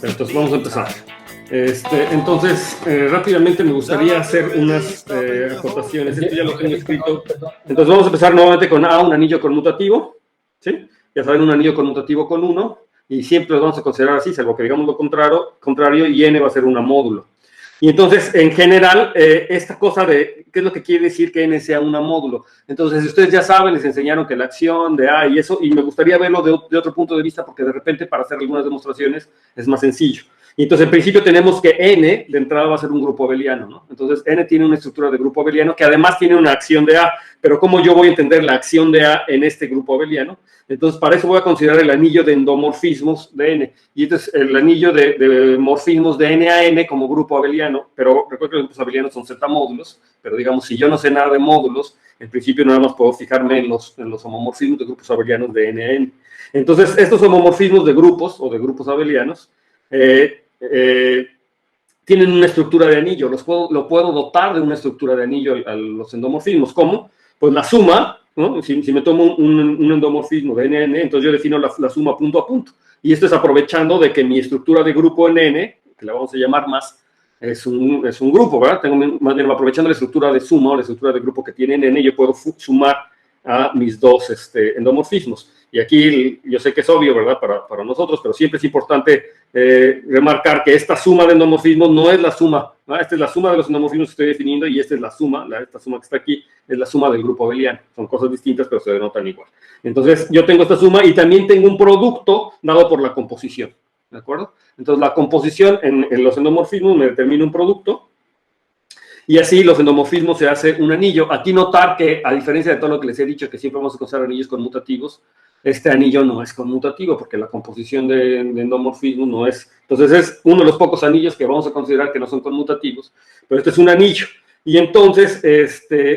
Entonces vamos a empezar. Entonces, rápidamente me gustaría hacer unas acotaciones. Esto ya lo tengo escrito. Entonces vamos a empezar nuevamente con A, un anillo conmutativo. ¿Sí? Ya saben, un anillo conmutativo con 1. Y siempre lo vamos a considerar así, salvo que digamos lo contrario, y n va a ser una módulo. Y entonces, en general, esta cosa de qué es lo que quiere decir que n sea una módulo. Entonces, ustedes ya saben, les enseñaron que la acción de A y eso, y me gustaría verlo de otro punto de vista, porque de repente para hacer algunas demostraciones es más sencillo. Y entonces, en principio, tenemos que n de entrada va a ser un grupo abeliano, ¿no? Entonces, n tiene una estructura de grupo abeliano que además tiene una acción de A. Pero ¿cómo yo voy a entender la acción de A en este grupo abeliano? Entonces, para eso voy a considerar el anillo de endomorfismos de n. Y entonces, el anillo de morfismos de n a n como grupo abeliano. Pero recuerden que los grupos abelianos son z módulos. Pero digamos, si yo no sé nada de módulos, en principio nada más puedo fijarme en los homomorfismos de grupos abelianos de n a n. Entonces, estos homomorfismos de grupos o de grupos abelianos tienen una estructura de anillo. Lo puedo dotar de una estructura de anillo a los endomorfismos. ¿Cómo? Pues la suma, ¿no? Si me tomo un endomorfismo de n, entonces yo defino la suma punto a punto. Y esto es aprovechando de que mi estructura de grupo en n, que la vamos a llamar más, es un grupo, ¿verdad? Más bien, aprovechando la estructura de suma o la estructura de grupo que tiene en n, yo puedo sumar a mis dos endomorfismos. Y aquí yo sé que es obvio, ¿verdad? Para nosotros, pero siempre es importante remarcar que esta suma de endomorfismos no es la suma, ¿no? Esta es la suma de los endomorfismos que estoy definiendo y esta es la suma, esta suma que está aquí es la suma del grupo abeliano. Son cosas distintas, pero se denotan igual. Entonces, yo tengo esta suma y también tengo un producto dado por la composición, ¿de acuerdo? Entonces, la composición en los endomorfismos me determina un producto y así los endomorfismos se hace un anillo. Aquí notar que, a diferencia de todo lo que les he dicho, que siempre vamos a considerar anillos conmutativos, este anillo no es conmutativo, porque la composición de endomorfismo no es. Entonces, es uno de los pocos anillos que vamos a considerar que no son conmutativos, pero este es un anillo. Y entonces,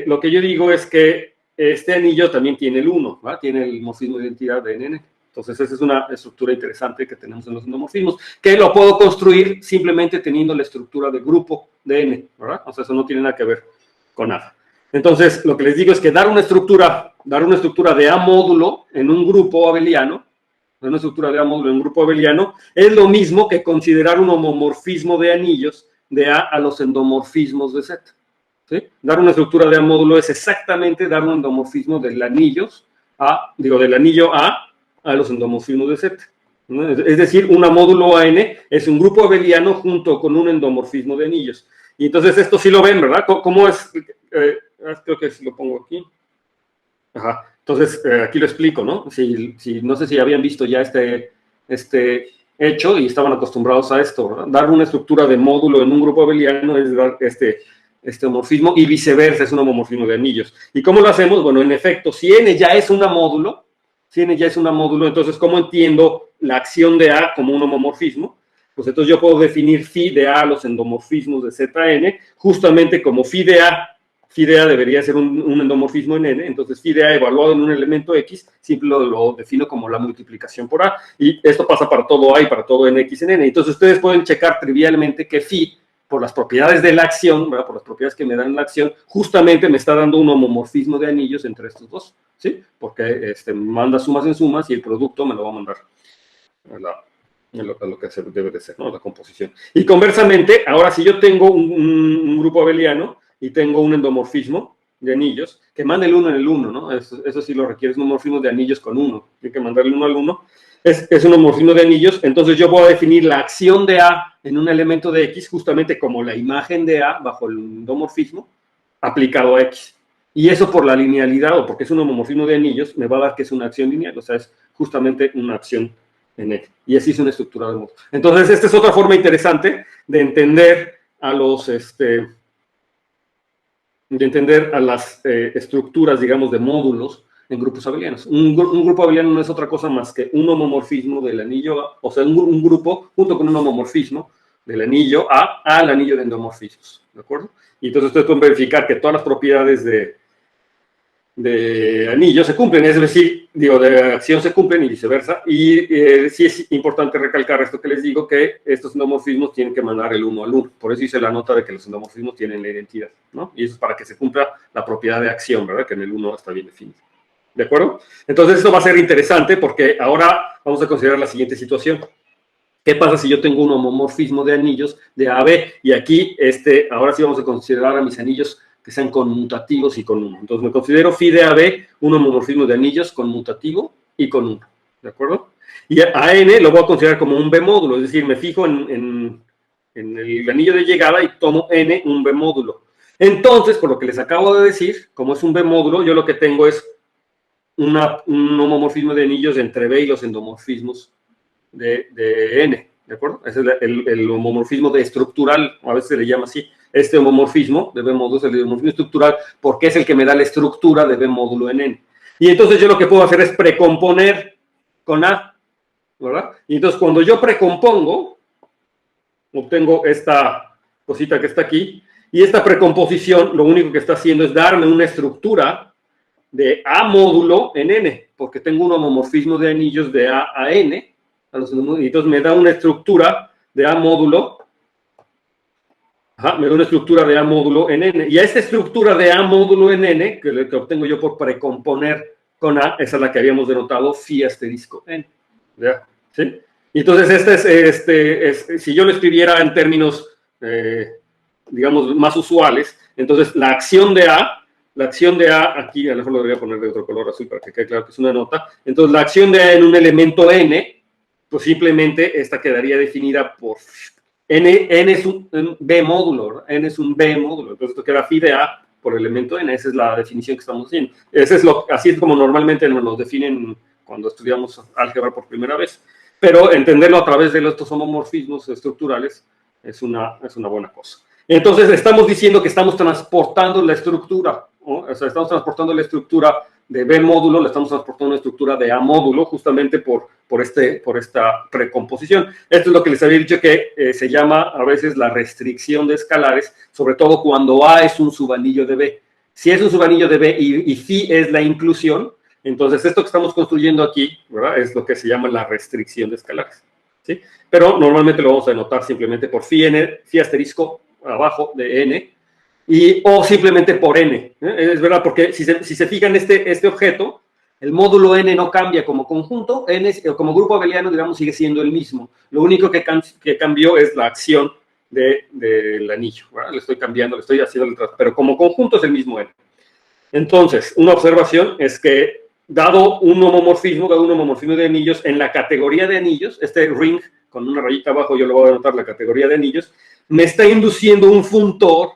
lo que yo digo es que este anillo también tiene el 1, ¿verdad? Tiene el morfismo de identidad de NN. Entonces, esa es una estructura interesante que tenemos en los endomorfismos, que lo puedo construir simplemente teniendo la estructura de grupo de N, ¿verdad? O sea, eso no tiene nada que ver con nada. Entonces, lo que les digo es que dar una estructura de A módulo en un grupo abeliano, una estructura de A módulo en un grupo abeliano, es lo mismo que considerar un homomorfismo de anillos de A los endomorfismos de Z. ¿Sí? Dar una estructura de A módulo es exactamente dar un endomorfismo del anillo A a los endomorfismos de Z. ¿No? Es decir, una módulo AN es un grupo abeliano junto con un endomorfismo de anillos. Y entonces esto sí lo ven, ¿verdad? ¿Cómo es? Creo que sí lo pongo aquí. Ajá. Entonces, aquí lo explico, ¿no? No sé si habían visto ya este hecho y estaban acostumbrados a esto, ¿verdad? Dar una estructura de módulo en un grupo abeliano es dar este homomorfismo y viceversa, es un homomorfismo de anillos. ¿Y cómo lo hacemos? Bueno, en efecto, si n ya es una módulo, entonces, ¿cómo entiendo la acción de A como un homomorfismo? Pues entonces yo puedo definir phi de A los endomorfismos de Zn, justamente como phi de A debería ser un endomorfismo en n, entonces phi de A evaluado en un elemento x, simple lo defino como la multiplicación por A, y esto pasa para todo A y para todo nx en n. Entonces ustedes pueden checar trivialmente que phi, por las propiedades de la acción, ¿verdad? Por las propiedades que me dan la acción, justamente me está dando un homomorfismo de anillos entre estos dos, ¿sí? Porque manda sumas en sumas y el producto me lo va a mandar a lo que debe de ser, ¿no? La composición. Y conversamente, ahora si yo tengo un grupo abeliano y tengo un endomorfismo de anillos, que mande el 1 en el 1, ¿no? Eso sí lo requiere, es un homomorfismo de anillos con 1. Hay que mandarle 1 al 1. Es un homomorfismo de anillos, entonces yo voy a definir la acción de A en un elemento de X, justamente como la imagen de A bajo el endomorfismo, aplicado a X. Y eso por la linealidad, o porque es un homomorfismo de anillos, me va a dar que es una acción lineal, o sea, es justamente una acción en X. Y así es una estructura de módulo. Entonces, esta es otra forma interesante de entender a las estructuras, digamos, de módulos en grupos abelianos. Un grupo abeliano no es otra cosa más que un homomorfismo del anillo A, o sea, un grupo junto con un homomorfismo del anillo A al anillo de endomorfismos, ¿de acuerdo? Y entonces ustedes pueden verificar que todas las propiedades de anillo se cumplen, es decir, de acción se cumplen y viceversa, y sí es importante recalcar esto que les digo, que estos endomorfismos tienen que mandar el 1 al 1, por eso hice la nota de que los endomorfismos tienen la identidad, ¿no? Y eso es para que se cumpla la propiedad de acción, ¿verdad? Que en el 1 está bien definido. ¿de acuerdo? Entonces esto va a ser interesante porque ahora vamos a considerar la siguiente situación. ¿Qué pasa si yo tengo un homomorfismo de anillos de A a B? Y aquí, ahora sí vamos a considerar a mis anillos que sean conmutativos y con 1. Entonces me considero phi de AB un homomorfismo de anillos conmutativo y con 1. ¿De acuerdo? Y a N lo voy a considerar como un B módulo, es decir, me fijo en el anillo de llegada y tomo N un B módulo. Entonces, por lo que les acabo de decir, como es un B módulo, yo lo que tengo es un homomorfismo de anillos entre B y los endomorfismos de N, ¿de acuerdo? Ese es el homomorfismo de estructural, a veces se le llama así. Este homomorfismo de B módulo es el homomorfismo estructural porque es el que me da la estructura de B módulo en N. Y entonces yo lo que puedo hacer es precomponer con A, ¿verdad? Y entonces cuando yo precompongo, obtengo esta cosita que está aquí, y esta precomposición lo único que está haciendo es darme una estructura de A módulo en N, porque tengo un homomorfismo de anillos de A a N, y entonces me da una estructura de A módulo, me da una estructura de A módulo en N, y a esta estructura de A módulo en N, que obtengo yo por precomponer con A, esa es la que habíamos denotado phi asterisco N, ¿ya? ¿Sí? Y entonces si yo lo escribiera en términos, digamos, más usuales, entonces la acción de A, aquí a lo mejor lo debería poner de otro color azul para que quede claro que es una nota, entonces la acción de A en un elemento N, pues simplemente esta quedaría definida por N es un B módulo, ¿verdad? N es un B módulo, entonces esto queda phi de A por elemento N, esa es la definición que estamos haciendo. Así es como normalmente nos lo definen cuando estudiamos álgebra por primera vez, pero entenderlo a través de estos homomorfismos estructurales es una buena cosa. Entonces estamos diciendo que estamos transportando la estructura, ¿no? O sea, estamos transportando la estructura de B módulo, le estamos transportando una estructura de A módulo justamente por esta precomposición. Esto es lo que les había dicho que se llama a veces la restricción de escalares, sobre todo cuando A es un subanillo de B. Si es un subanillo de B y phi es la inclusión, entonces esto que estamos construyendo aquí, ¿verdad? Es lo que se llama la restricción de escalares, ¿sí? Pero normalmente lo vamos a denotar simplemente por phi asterisco abajo de N, o simplemente por N. Es verdad, porque si se fijan este objeto, el módulo N no cambia como conjunto, N como grupo abeliano, digamos, sigue siendo el mismo. Lo único que cambió es la acción del anillo, ¿verdad? Le estoy cambiando, le estoy haciendo el trazo, pero como conjunto es el mismo N. Entonces, una observación es que dado un homomorfismo de anillos en la categoría de anillos, este ring con una rayita abajo, yo le voy a anotar la categoría de anillos, me está induciendo un funtor,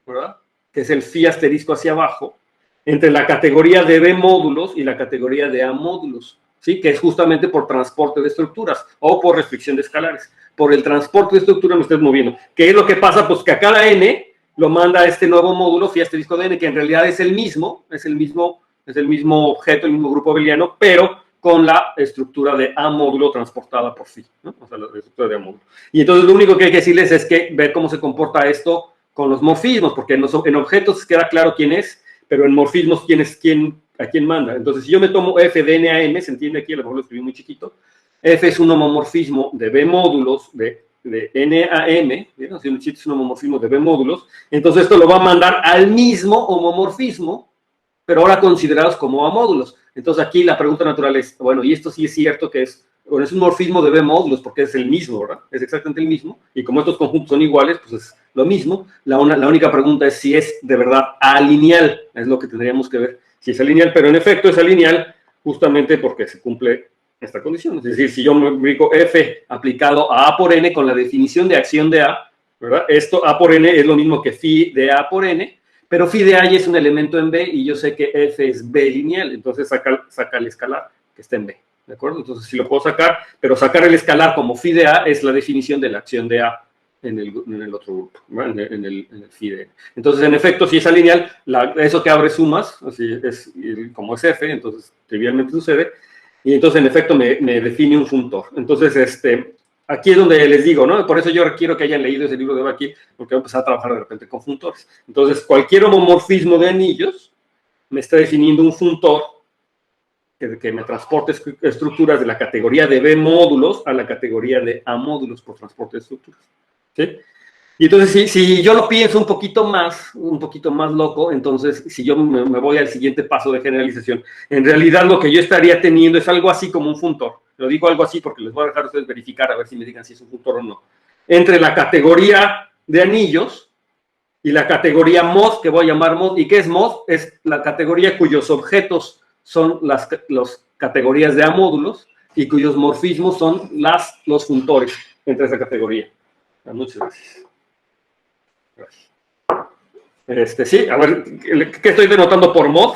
¿verdad? Que es el phi asterisco hacia abajo, entre la categoría de B módulos y la categoría de A módulos, ¿sí? Que es justamente por transporte de estructuras o por restricción de escalares. Por el transporte de estructuras me estoy moviendo. ¿Qué es lo que pasa? Pues que a cada N lo manda este nuevo módulo phi asterisco de N, que en realidad es el mismo objeto, el mismo grupo abeliano, pero con la estructura de A módulo transportada por phi, ¿no? O sea, la estructura de A módulo. Y entonces lo único que hay que decirles es que ver cómo se comporta esto con los morfismos, porque en objetos queda claro quién es, pero en morfismos a quién manda. Entonces, si yo me tomo F de N a M, se entiende aquí, a lo mejor lo escribí muy chiquito, F es un homomorfismo de B módulos de N a M, ¿no? Si es un homomorfismo de B módulos, entonces esto lo va a mandar al mismo homomorfismo, pero ahora considerados como A módulos. Entonces aquí la pregunta natural es, bueno, y esto sí es cierto que es un morfismo de B módulos, porque es el mismo, ¿verdad? Es exactamente el mismo, y como estos conjuntos son iguales, pues es lo mismo. La única pregunta es si es de verdad alineal, es lo que tendríamos que ver, si es alineal, pero en efecto es alineal justamente porque se cumple esta condición. Es decir, si yo me ubico F aplicado a A por N con la definición de acción de A, ¿verdad? Esto A por N es lo mismo que phi de A por N, pero phi de A ya es un elemento en B y yo sé que F es B lineal, entonces saca el escalar que está en B, ¿de acuerdo? Entonces sí lo puedo sacar, pero sacar el escalar como phi de A es la definición de la acción de A en el otro grupo, ¿no? en el phi de N. Entonces, en efecto, si es lineal, eso que abre sumas, así como es F, entonces trivialmente sucede, y entonces en efecto me define un funtor. Entonces, aquí es donde les digo, ¿no? Por eso yo quiero que hayan leído ese libro de Bakil, porque voy a empezar a trabajar de repente con funtores. Entonces, cualquier homomorfismo de anillos me está definiendo un funtor que me transporte estructuras de la categoría de B módulos a la categoría de A módulos por transporte de estructuras, ¿sí? Y entonces, si yo lo pienso un poquito más loco, entonces, si yo me voy al siguiente paso de generalización, en realidad lo que yo estaría teniendo es algo así como un funtor. Lo digo algo así porque les voy a dejar a ustedes verificar a ver si me digan si es un funtor o no. Entre la categoría de anillos y la categoría MOD, que voy a llamar MOD. ¿Y qué es MOD? Es la categoría cuyos objetos son las categorías de amódulos y cuyos morfismos son los funtores entre esa categoría. Muchas gracias. Sí, a ver, ¿qué estoy denotando por mod?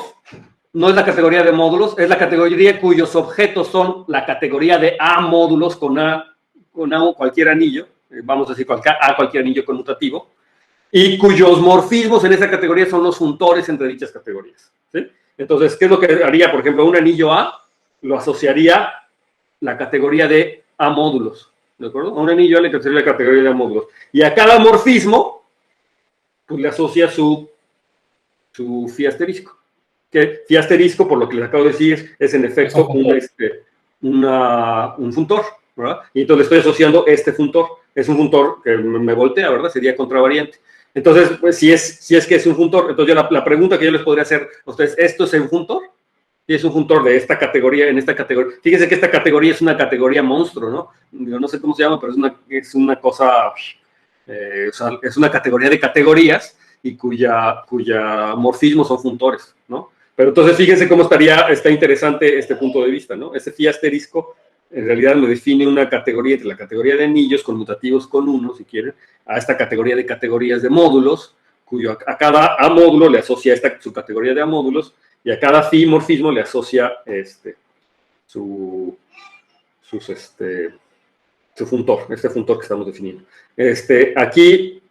No es la categoría de módulos, es la categoría cuyos objetos son la categoría de A módulos con A o cualquier anillo, vamos a decir cualquier anillo conmutativo, y cuyos morfismos en esa categoría son los funtores entre dichas categorías. ¿Sí? Entonces, ¿qué es lo que haría? Por ejemplo, un anillo A lo asociaría la categoría de A módulos, ¿de acuerdo? A un anillo A le asociaría la categoría de A módulos. Y a cada morfismo, pues le asocia su phi asterisco. Que phi asterisco, por lo que les acabo de decir, es en efecto un funtor, ¿verdad? Y entonces estoy asociando este funtor. Es un funtor que me voltea, ¿verdad? Sería contravariante. Entonces, pues, si es que es un funtor, entonces la pregunta que yo les podría hacer a ustedes, ¿esto es un funtor? Y es un funtor de esta categoría, en esta categoría. Fíjense que esta categoría es una categoría monstruo, ¿no? Yo no sé cómo se llama, pero es una cosa, o sea, es una categoría de categorías y cuya morfismo son funtores, ¿no? Pero entonces fíjense cómo está interesante este punto de vista, ¿no? Ese phi asterisco en realidad me define una categoría entre la categoría de anillos conmutativos con 1, si quieren, a esta categoría de categorías de módulos, cuyo a cada A módulo le asocia su categoría de A módulos, y a cada phi morfismo le asocia su funtor, este funtor que estamos definiendo. Aquí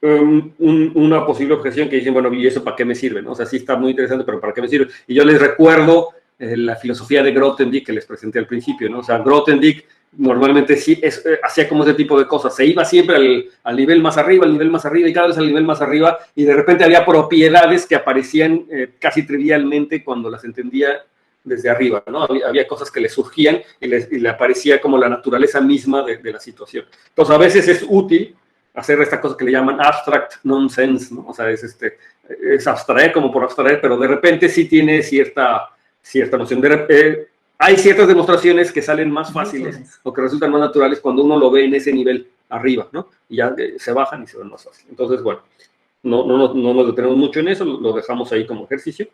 una posible objeción que dicen, bueno, ¿y eso para qué me sirve? ¿No? O sea, sí está muy interesante, pero ¿para qué me sirve? Y yo les recuerdo la filosofía de Grothendieck que les presenté al principio, ¿no? O sea, Grothendieck normalmente sí hacía como ese tipo de cosas, se iba siempre al nivel más arriba, y cada vez al nivel más arriba, y de repente había propiedades que aparecían casi trivialmente cuando las entendía desde arriba, ¿no? Había cosas que le surgían y le aparecía como la naturaleza misma de la situación. Entonces, a veces es útil hacer esta cosa que le llaman abstract nonsense, ¿no? O sea, es abstraer como por abstraer, pero de repente sí tiene cierta noción. Hay ciertas demostraciones que salen más fáciles o que resultan más naturales cuando uno lo ve en ese nivel arriba, ¿no? Y ya se bajan y se ven más fácil. Entonces, bueno, no nos detenemos mucho en eso, lo dejamos ahí como ejercicio.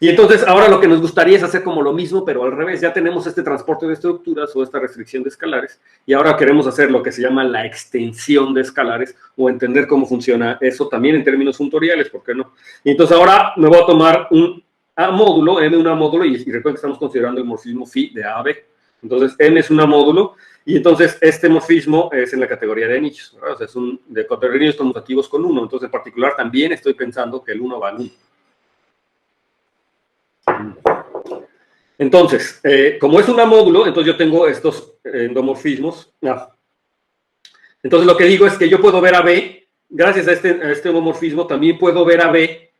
Y entonces ahora lo que nos gustaría es hacer como lo mismo, pero al revés. Ya tenemos este transporte de estructuras o esta restricción de escalares y ahora queremos hacer lo que se llama la extensión de escalares o entender cómo funciona eso también en términos funtoriales, ¿por qué no? Y entonces ahora me voy a tomar un A módulo, M un A módulo, y recuerden que estamos considerando el morfismo phi de A a B. Entonces M es un A módulo y entonces este morfismo es en la categoría de anillos, ¿verdad? O sea, es de anillos conmutativos con 1. Entonces en particular también estoy pensando que el 1 va al 1. Entonces, como es un A módulo, entonces yo tengo estos endomorfismos. Entonces lo que digo es que yo puedo ver a B, gracias a este homomorfismo, también puedo ver a B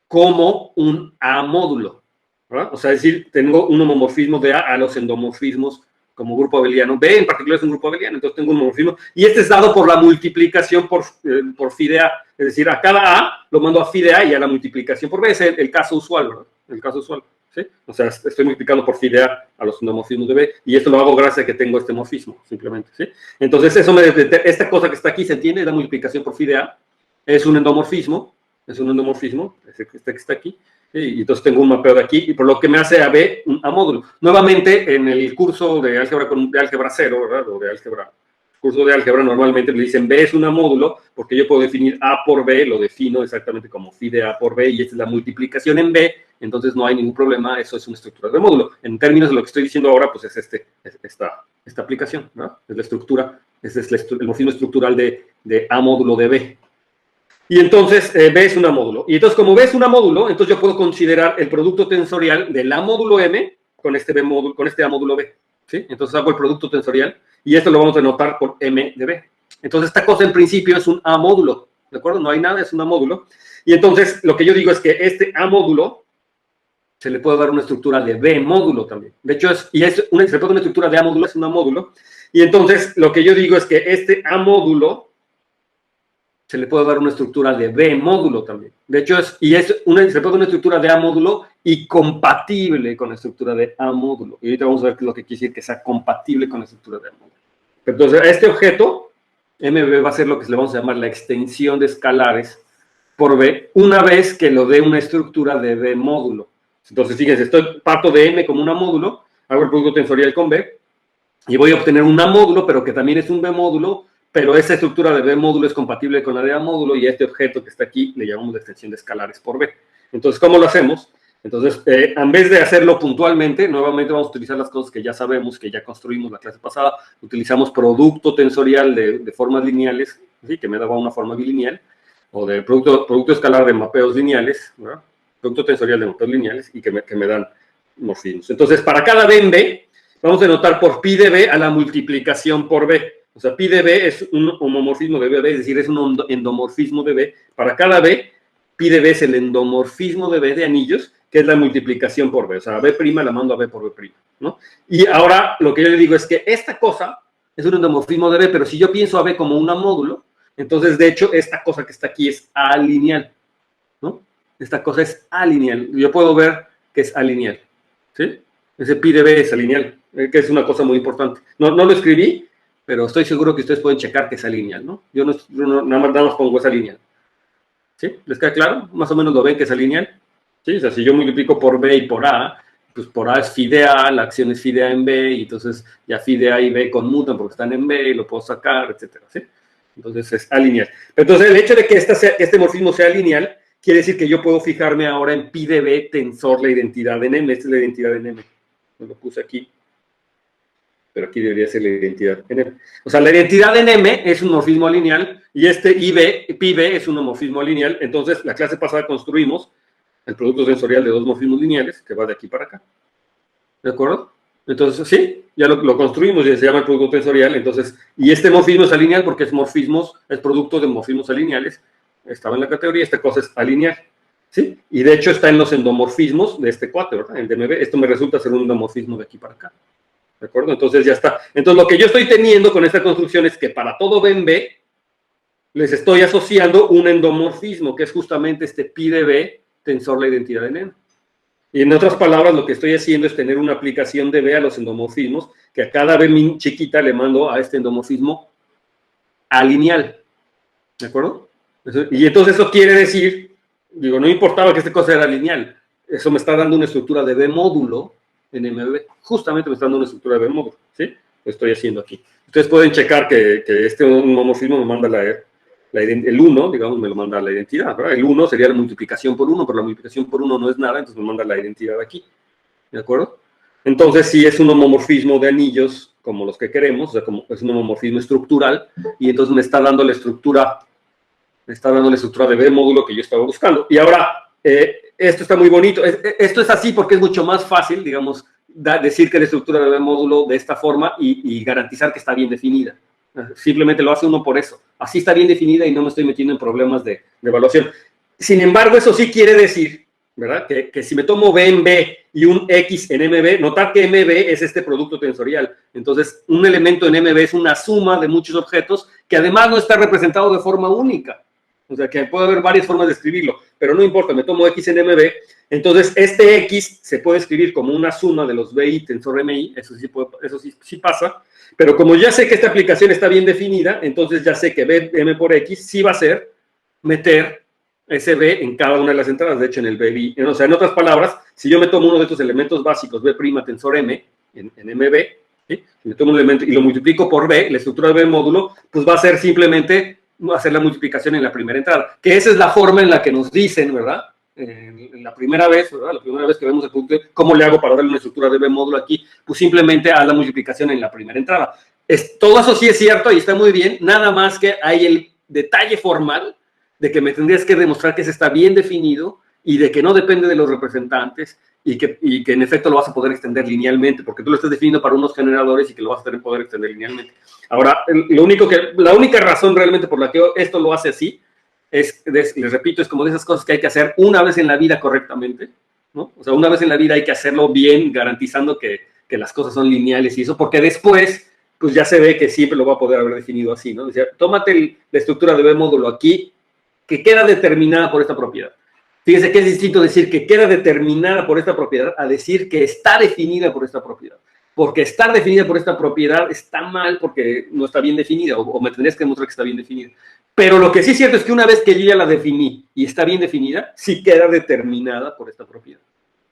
como un A módulo, ¿verdad? O sea, es decir, tengo un homomorfismo de A los endomorfismos como grupo abeliano. B en particular es un grupo abeliano, entonces tengo un homomorfismo. Y este es dado por la multiplicación por phi de A. Es decir, a cada A lo mando a phi de A y a la multiplicación por B. Es el caso usual, ¿verdad? El caso usual. ¿Sí? O sea, estoy multiplicando por phi de A a los endomorfismos de B, y esto lo hago gracias a que tengo este morfismo, simplemente, ¿sí? Entonces, esta cosa que está aquí, ¿se entiende? La multiplicación por phi de A es un endomorfismo, este que está aquí, ¿sí? Y entonces tengo un mapeo de aquí, y por lo que me hace a B un A módulo. Nuevamente, en el curso de álgebra 0, ¿verdad? O de curso de álgebra, normalmente le dicen B es un A módulo, porque yo puedo definir A por B, lo defino exactamente como phi de A por B, y esta es la multiplicación en B, entonces no hay ningún problema, eso es una estructura de módulo. En términos de lo que estoy diciendo ahora, pues es esta aplicación, ¿no? Es la estructura, el morfismo estructural de A módulo de B. Y entonces B es un A módulo. Y entonces como B es un A módulo, entonces yo puedo considerar el producto tensorial del A módulo M con este A módulo B. ¿Sí? Entonces hago el producto tensorial y esto lo vamos a denotar por M de B. Entonces esta cosa en principio es un A módulo, ¿de acuerdo? No hay nada, es un A módulo. Y entonces lo que yo digo es que este A módulo se le puede dar una estructura de B módulo también. De hecho, se le puede dar una estructura de A módulo, es un A módulo. Y entonces lo que yo digo es que este A módulo se le puede dar una estructura de B módulo también. De hecho, se puede dar una estructura de A módulo y compatible con la estructura de A módulo. Y ahorita vamos a ver qué es lo que quiere decir que sea compatible con la estructura de A módulo. Entonces, a este objeto, MB va a ser lo que le vamos a llamar la extensión de escalares por B, una vez que lo dé una estructura de B módulo. Entonces, fíjense, parto de M como un A módulo, hago el producto tensorial con B, y voy a obtener un A módulo, pero que también es un B módulo, pero esa estructura de B módulo es compatible con la de A módulo, y a este objeto que está aquí le llamamos la extensión de escalares por B. Entonces, ¿cómo lo hacemos? Entonces, en vez de hacerlo puntualmente, nuevamente vamos a utilizar las cosas que ya sabemos, que ya construimos la clase pasada. Utilizamos producto tensorial de formas lineales, ¿sí? Que me daba una forma bilineal, o de producto escalar de mapeos lineales, ¿verdad? Producto tensorial de mapeos lineales, y que me dan morfismos. Entonces, para cada B en B, vamos a denotar por pi de B a la multiplicación por B. O sea, pi de B es un homomorfismo de B, es decir, es un endomorfismo de B. Para cada B, pi de B es el endomorfismo de B de anillos, que es la multiplicación por B. O sea, B' la mando a B por B', ¿no? Y ahora lo que yo le digo es que esta cosa es un endomorfismo de B, pero si yo pienso a B como un módulo, entonces, de hecho, esta cosa que está aquí es alineal, ¿no? Esta cosa es alineal. Yo puedo ver que es alineal, ¿sí? Ese pi de B es alineal, que es una cosa muy importante. No lo escribí, pero estoy seguro que ustedes pueden checar que es alineal, ¿no? Yo nada más pongo esa lineal. ¿Sí? ¿Les queda claro? Más o menos lo ven que es alineal. ¿Sí? O sea, si yo multiplico por B y por A, pues por A es phi de A, la acción es phi de A en B, y entonces ya phi de A y B conmutan porque están en B, y lo puedo sacar, etcétera, ¿sí? Entonces es alineal. Entonces el hecho de que este morfismo sea lineal quiere decir que yo puedo fijarme ahora en pi de B tensor la identidad en M. Esta es la identidad en M. Lo puse aquí, pero aquí debería ser la identidad en M. O sea, la identidad en M es un morfismo lineal y este pi B es un homorfismo lineal. Entonces, la clase pasada construimos el producto tensorial de dos morfismos lineales que va de aquí para acá. ¿De acuerdo? Entonces, sí, ya lo construimos y se llama el producto tensorial. Entonces, y este morfismo es alineal porque es producto de morfismos alineales. Estaba en la categoría, esta cosa es alineal. ¿Sí? Y de hecho está en los endomorfismos de este cuate, ¿verdad? El de MB. Esto me resulta ser un endomorfismo de aquí para acá. ¿De acuerdo? Entonces ya está. Entonces lo que yo estoy teniendo con esta construcción es que para todo B en B les estoy asociando un endomorfismo, que es justamente este pi de B tensor la identidad en M. Y en otras palabras, lo que estoy haciendo es tener una aplicación de B a los endomorfismos, que a cada B chiquita le mando a este endomorfismo alineal. ¿De acuerdo? Y entonces eso quiere decir, digo, no importaba que esta cosa era lineal, eso me está dando una estructura de B módulo en MB, justamente me está dando una estructura de B módulo, ¿sí? Lo estoy haciendo aquí. Ustedes pueden checar que este homomorfismo me manda el 1, digamos, me lo manda la identidad, ¿verdad? El 1 sería la multiplicación por 1, pero la multiplicación por 1 no es nada, entonces me manda la identidad aquí, ¿de acuerdo? Entonces, sí es un homomorfismo de anillos, como los que queremos, o sea, como es un homomorfismo estructural, y entonces me está dando la estructura de B módulo que yo estaba buscando. Y ahora, esto está muy bonito. Esto es así porque es mucho más fácil, digamos, decir que la estructura de B módulo de esta forma y garantizar que está bien definida. Simplemente lo hace uno por eso. Así está bien definida y no me estoy metiendo en problemas de evaluación. Sin embargo, eso sí quiere decir, ¿verdad? Que si me tomo B en B y un X en MB, notar que MB es este producto tensorial. Entonces, un elemento en MB es una suma de muchos objetos que además no está representado de forma única. O sea, que puede haber varias formas de escribirlo, pero no importa, me tomo X en MB. Entonces, este X se puede escribir como una suma de los BI tensor MI, eso sí pasa, pero como ya sé que esta aplicación está bien definida, entonces ya sé que BM por X sí va a ser meter ese B en cada una de las entradas, de hecho en el BI. O sea, en otras palabras, si yo me tomo uno de estos elementos básicos, B' tensor M, en MB, ¿sí? Si me tomo un elemento y lo multiplico por B, la estructura de B módulo, pues va a ser simplemente hacer la multiplicación en la primera entrada, que esa es la forma en la que nos dicen, ¿verdad? En la primera vez, ¿verdad? La primera vez que vemos el producto, ¿cómo le hago para darle una estructura de B módulo aquí? Pues simplemente haz la multiplicación en la primera entrada. Todo eso sí es cierto y está muy bien, nada más que hay el detalle formal de que me tendrías que demostrar que ese está bien definido y de que no depende de los representantes y que en efecto lo vas a poder extender linealmente, porque tú lo estás definiendo para unos generadores y que lo vas a poder extender linealmente. Ahora, la única razón realmente por la que esto lo hace así les repito, es como de esas cosas que hay que hacer una vez en la vida correctamente, ¿no? O sea, una vez en la vida hay que hacerlo bien, garantizando que las cosas son lineales y eso, porque después pues ya se ve que siempre lo va a poder haber definido así, ¿no? O sea, tómate la estructura de B módulo aquí, que queda determinada por esta propiedad. Fíjense que es distinto decir que queda determinada por esta propiedad a decir que está definida por esta propiedad. Porque estar definida por esta propiedad está mal porque no está bien definida, o me tendrías que demostrar que está bien definida. Pero lo que sí es cierto es que una vez que yo ya la definí y está bien definida, sí queda determinada por esta propiedad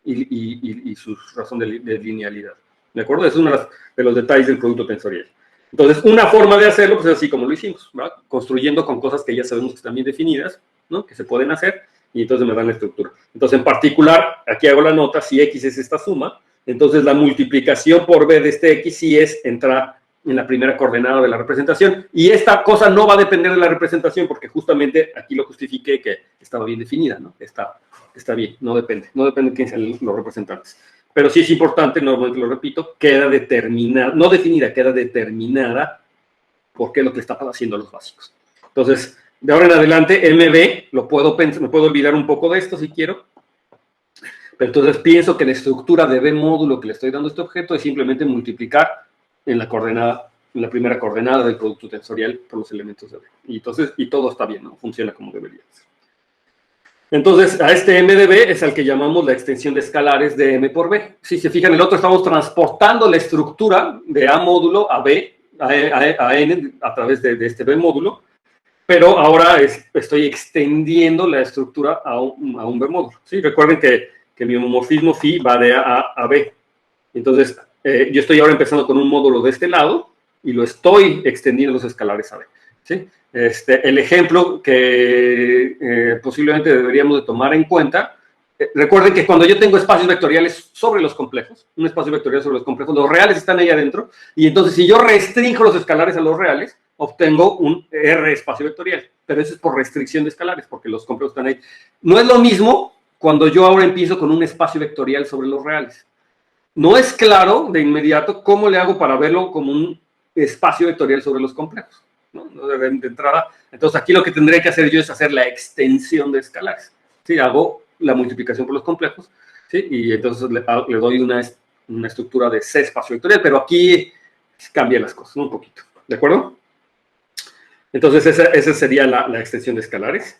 y su razón de linealidad. ¿De acuerdo? Es uno de los detalles del producto tensorial. Entonces, una forma de hacerlo pues es así como lo hicimos, ¿verdad? Construyendo con cosas que ya sabemos que están bien definidas, ¿no? Que se pueden hacer, y entonces me dan la estructura. Entonces, en particular, aquí hago la nota, si X es esta suma, entonces la multiplicación por B de este X sí es entrar en la primera coordenada de la representación. Y esta cosa no va a depender de la representación, porque justamente aquí lo justifiqué que estaba bien definida, ¿no? Está bien, no depende de quién sean los representantes. Pero sí es importante, nuevamente lo repito, queda determinada, no definida, queda determinada porque es lo que le está haciendo a los básicos. Entonces, de ahora en adelante, MB, me puedo olvidar un poco de esto si quiero, pero entonces pienso que la estructura de B módulo que le estoy dando a este objeto es simplemente multiplicar en la primera coordenada del producto tensorial por los elementos de B. Y todo está bien, ¿no? Funciona como debería ser. Entonces, a este M de B es al que llamamos la extensión de escalares de M por B. Si se fijan, el otro estamos transportando la estructura de A módulo a B, a N, a través de este B módulo, pero ahora estoy extendiendo la estructura a un B módulo. ¿Sí? Recuerden que mi homomorfismo phi va de A a B. Entonces, yo estoy ahora empezando con un módulo de este lado y lo estoy extendiendo los escalares a B. ¿Sí? El ejemplo que posiblemente deberíamos de tomar en cuenta, recuerden que cuando yo tengo espacios vectoriales sobre los complejos, un espacio vectorial sobre los complejos, los reales están ahí adentro, y entonces si yo restringo los escalares a los reales, obtengo un R espacio vectorial, pero eso es por restricción de escalares, porque los complejos están ahí. No es lo mismo cuando yo ahora empiezo con un espacio vectorial sobre los reales. No es claro de inmediato cómo le hago para verlo como un espacio vectorial sobre los complejos, ¿no? De entrada, entonces aquí lo que tendré que hacer yo es hacer la extensión de escalares. ¿Sí? Hago la multiplicación por los complejos, ¿sí? Y entonces le doy una estructura de C espacio vectorial, pero aquí cambia las cosas, ¿no? Un poquito. ¿De acuerdo? Entonces esa sería la extensión de escalares.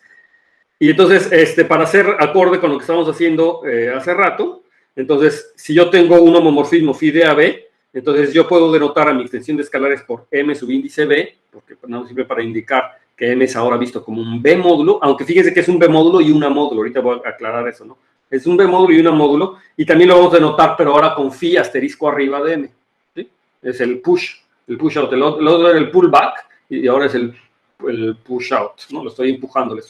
Y entonces, para hacer acorde con lo que estábamos haciendo hace rato, entonces, si yo tengo un homomorfismo phi de AB, entonces yo puedo denotar a mi extensión de escalares por M subíndice B, porque no sirve para indicar que M es ahora visto como un B módulo, aunque fíjense que es un B módulo y una módulo, ahorita voy a aclarar eso, ¿no? Es un B módulo y una módulo, y también lo vamos a denotar, pero ahora con phi asterisco arriba de M, ¿sí? Es el push out, el otro era el pullback, y ahora es el push out, ¿no? Lo estoy empujando la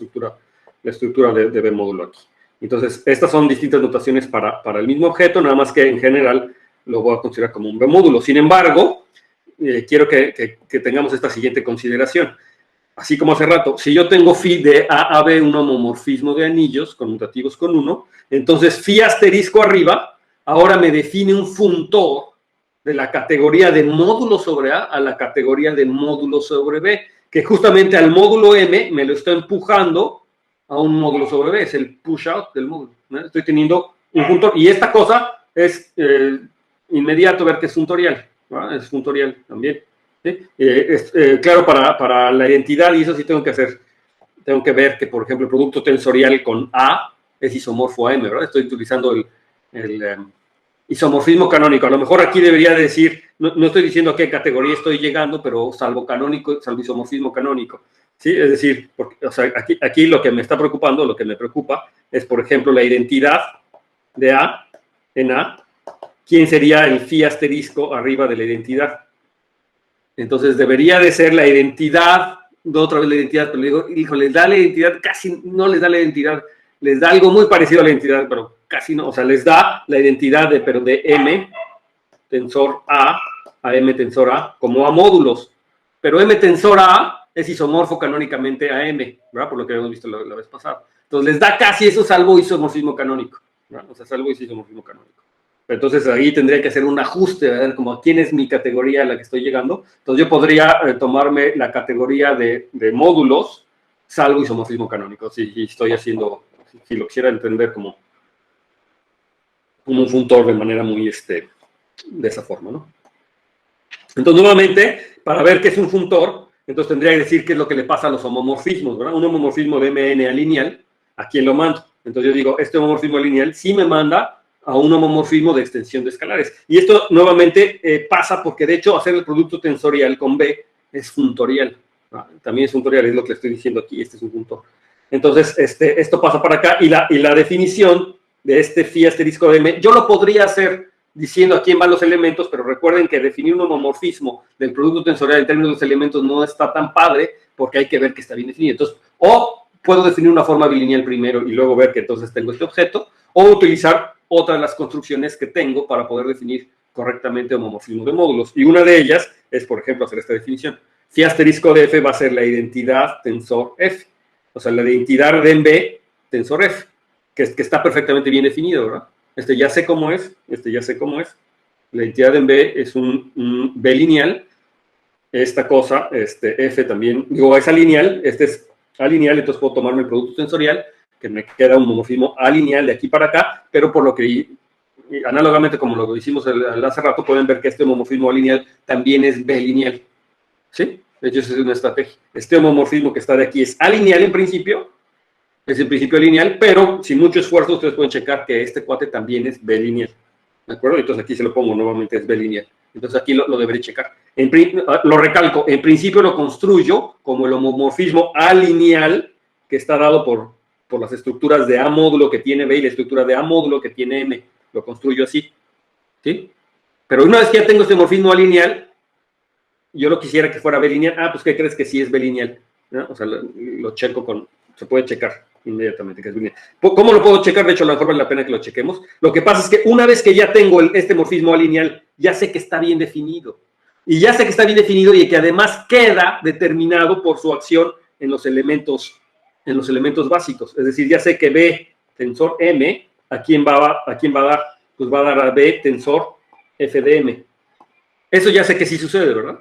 estructura de B módulo aquí. Entonces, estas son distintas notaciones para el mismo objeto, nada más que en general lo voy a considerar como un B módulo. Sin embargo, quiero que tengamos esta siguiente consideración. Así como hace rato, si yo tengo phi de A a B, un homomorfismo de anillos conmutativos con 1, entonces phi asterisco arriba ahora me define un funtor de la categoría de módulo sobre A la categoría de módulo sobre B, que justamente al módulo M me lo está empujando a un módulo sobre B, es el push out del módulo, ¿no? Estoy teniendo un funtor, y esta cosa es inmediato ver que es funtorial, ¿no? Es funtorial también, ¿sí? Claro, para la identidad, y eso sí tengo que ver que, por ejemplo, el producto tensorial con A es isomorfo a M, ¿verdad? Estoy utilizando el isomorfismo canónico. A lo mejor aquí debería decir, no estoy diciendo a qué categoría estoy llegando, pero salvo isomorfismo canónico. ¿Sí? Es decir, o sea, aquí lo que me está preocupando, lo que me preocupa, es, por ejemplo, la identidad de A en A. ¿Quién sería el phi asterisco arriba de la identidad? Entonces, debería de ser la identidad, otra vez la identidad, pero le digo, hijo, les da la identidad, casi no les da la identidad, les da algo muy parecido a la identidad, pero casi no, o sea, les da la identidad pero de M tensor A M tensor A como A módulos, pero M tensor A es isomorfo canónicamente a M, ¿verdad? Por lo que habíamos visto la vez pasada. Entonces les da casi eso salvo isomorfismo canónico, ¿verdad? O sea, salvo isomorfismo canónico. Pero entonces ahí tendría que hacer un ajuste, ¿verdad? Como a quién es mi categoría a la que estoy llegando. Entonces yo podría tomarme la categoría de módulos salvo isomorfismo canónico, si estoy haciendo, si lo quisiera entender como un funtor de manera muy, de esa forma, ¿no? Entonces, nuevamente, para ver qué es un funtor, entonces tendría que decir qué es lo que le pasa a los homomorfismos, ¿verdad? Un homomorfismo de MN a lineal, ¿a quién lo mando? Entonces yo digo, este homomorfismo lineal sí me manda a un homomorfismo de extensión de escalares. Y esto nuevamente pasa porque, de hecho, hacer el producto tensorial con B es funtorial. También es funtorial, es lo que le estoy diciendo aquí, este es un funtor. Entonces, esto pasa para acá y la definición de este phi asterisco de M, yo lo podría hacer diciendo a quién van los elementos, pero recuerden que definir un homomorfismo del producto tensorial en términos de los elementos no está tan padre porque hay que ver que está bien definido. Entonces, o puedo definir una forma bilineal primero y luego ver que entonces tengo este objeto, o utilizar otra de las construcciones que tengo para poder definir correctamente homomorfismo de módulos. Y una de ellas es, por ejemplo, hacer esta definición. Phi asterisco de F va a ser la identidad tensor F. O sea, la identidad de B tensor F, que está perfectamente bien definido, ¿verdad? Ya sé cómo es, ya sé cómo es. La identidad en B es un B lineal. Esta cosa, F también, digo, es alineal, es alineal, entonces puedo tomarme el producto tensorial, que me queda un homomorfismo alineal de aquí para acá, pero por lo que, análogamente como lo hicimos hace rato, pueden ver que este homomorfismo alineal también es B lineal. ¿Sí? De hecho, esa es una estrategia. Este homomorfismo que está de aquí es alineal en principio, es en principio lineal, pero sin mucho esfuerzo ustedes pueden checar que este cuate también es B lineal. ¿De acuerdo? Entonces aquí se lo pongo nuevamente, es B lineal. Entonces aquí lo deberé checar. Lo recalco, en principio lo construyo como el homomorfismo alineal que está dado por las estructuras de A módulo que tiene B y la estructura de A módulo que tiene M. Lo construyo así. ¿Sí? Pero una vez que ya tengo este homomorfismo alineal, yo lo quisiera que fuera B lineal. Ah, pues ¿qué crees que sí es B lineal? ¿No? O sea, lo checo se puede checar inmediatamente que es lineal. ¿Cómo lo puedo checar? De hecho, a lo mejor vale la pena que lo chequemos. Lo que pasa es que una vez que ya tengo este morfismo alineal, ya sé que está bien definido. Y ya sé que está bien definido y que además queda determinado por su acción en los elementos básicos. Es decir, ya sé que B tensor M, ¿a quién va a dar? Pues va a dar a B tensor F de M. Eso ya sé que sí sucede, ¿verdad?